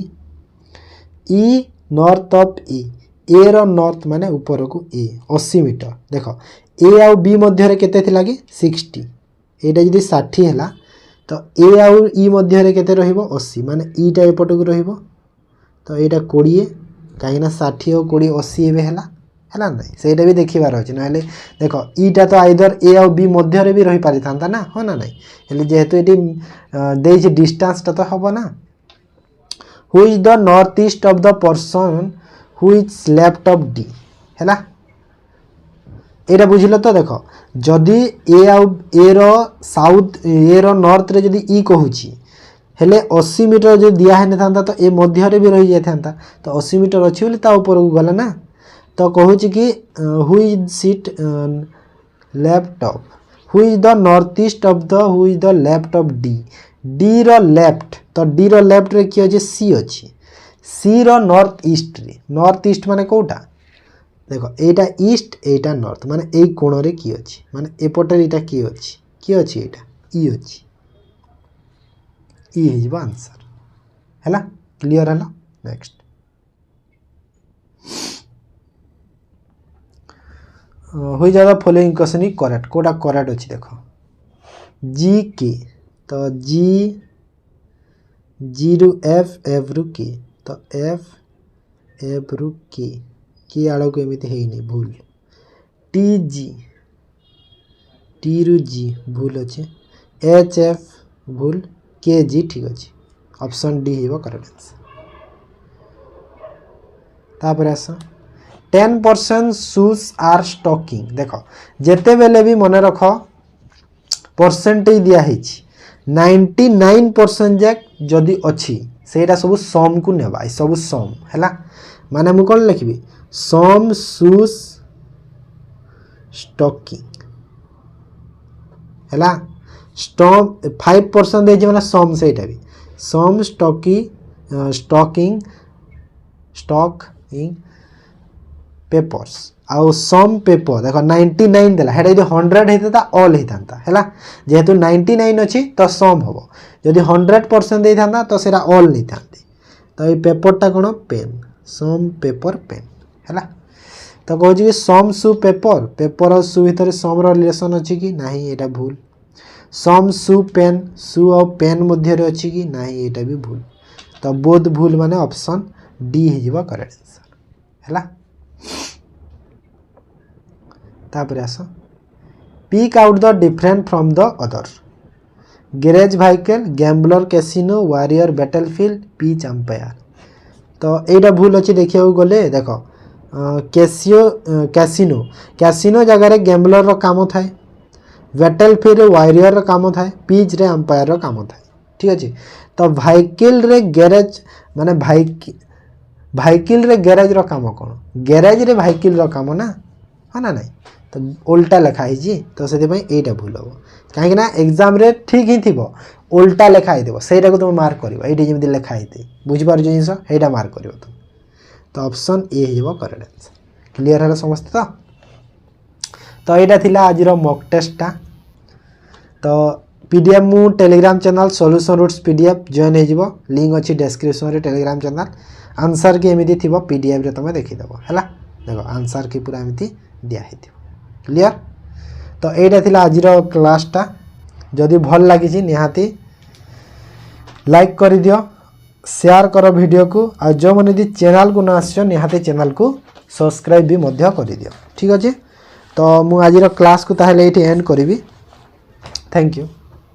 E north of A रो नॉर्थ माने ऊपर को ए 80 मीटर देखो ए आउ बी मध्य रे केते थिला कि 60 एटा जदी 60 हैला तो ए आउ ई मध्य रे केते रहिबो 80 माने ई टा एपट को रहिबो तो एटा 20 काईना 60 और 20 80 एबे हैला हैला नहीं सेटा भी देखिबार अछि ना हले देखो ईटा तो आइदर ए और बी मध्य रे भी रही पारि थांता ना हो ना नहीं हले जेहेतु एटी देइछ डिस्टेंस ता तो हबो ना who is the north east of the person who is left of D हैला एटा बुझिलो तो देखो जदी ए और ए रो साउथ ए रो नॉर्थ रे जदी ई कहूची हेले 80 मीटर जो दिया है थांता तो ए मध्य रे भी रही जाय थांता तो 80 मीटर अछि बोली ता ऊपर को गला ना तो कहूँ कि who is seat left of who is the north east of the who is the left of D row left तो डी रो लेफ्ट रे कि अछि सी अछि सी रो नॉर्थ ईस्ट माने कोटा देखो एटा ईस्ट एटा नॉर्थ माने ए कोण रे कि अछि माने एपटे एटा कि अछि एटा ई अछि ई हिजबो आंसर हैला क्लियर हैला नेक्स्ट हो जाएगा फॉलोइंग क्वेश्चन ही करेक्ट कोटा करेक्ट अच्छी देखो जी के तो जी रु एफ रु के तो एफ रु के आड़ को एमती है नहीं भूल टी रु जी भूल अच्छे एच एफ भूल के जी ठीक अच्छे ऑप्शन डी है करेक्ट आंसर तापर आस 10% शूज आर स्टॉकिंग देखो जेते बेले भी मन रख परसेंटेज दिया है 99% जाक जदि अच्छी सेटा सब सम को नेबा सब सम हैला माने मु कोन लिखबी सम शूज स्टॉकिंग हैला स्टॉम 5% दे जे माने सम सेटा भी सम स्टॉकिंग पेपर्स आउ सम पेपर देखो 99 देला हेडा यदि 100 हेता ऑल हेतांता हैला जेहेतु 99 अछि तो सम हबो यदि 100% दे थांता तो सेरा ऑल नै थांती तो ए पेपरटा कोन पेन सम पेपर पेन हैला तो कहू कि सम सु पेपर पेपर और सु भीतर सम रो रिलेशन अछि कि नाही एटा भूल सम सु और पेन मध्य रे अछि कि नाही एटा भी भूल तो बोथ भूल माने ऑप्शन डी हे जिवो करेक्ट आंसर हैला तापर आस pick out the different from the other garage vehicle gambler casino warrior battlefield pitch umpire तो एटा भूल अछि देखिया गले देखो कैसिनो जगह रे गैम्बलर रो काम थाए बैटलफील्ड वारियर रो काम थाए पीच रे अंपायर रो काम थाए ठीक अछि तो व्हीकल रे गैरेज माने व्हीकल रे गैरेज रो काम कोन गैरेज रे व्हीकल रो काम ना है ना नहीं तो उल्टा लिखा है तो से एटा भूल हम कहीं एग्जाम रे ठीक ही थी उल्टा लिखा ही सेटा को तुम मार्क कर ये जमी लिखा ही बुझिपार जिनस एटा मार्क कर तुम तो ऑप्शन ए हो करेक्ट आंसर क्लियर है समस्त तो यहाँ थिला आज मॉक टेस्टा तो पीडीएफ मु Telegram channel solution roots PDF join हो लिंक अच्छी डिस्क्रिप्शन रे टेलीग्राम चैनल आंसर की एमती थी पीडीएफ रे तुम देखीदेव है देखो आंसर की पूरा एमती दिखाई क्लियर तो यहाँ थिला आज क्लासटा जदि भल लगी निहाती लाइक कर दियो शेयर कर वीडियो को आ जो मैंने यदि चैनल को न आसो निहाती चैनल को सब्सक्राइब भी मध्य कर दियो ठीक अच्छे तो मु आज क्लास को ताहले एंड करी थैंक यू।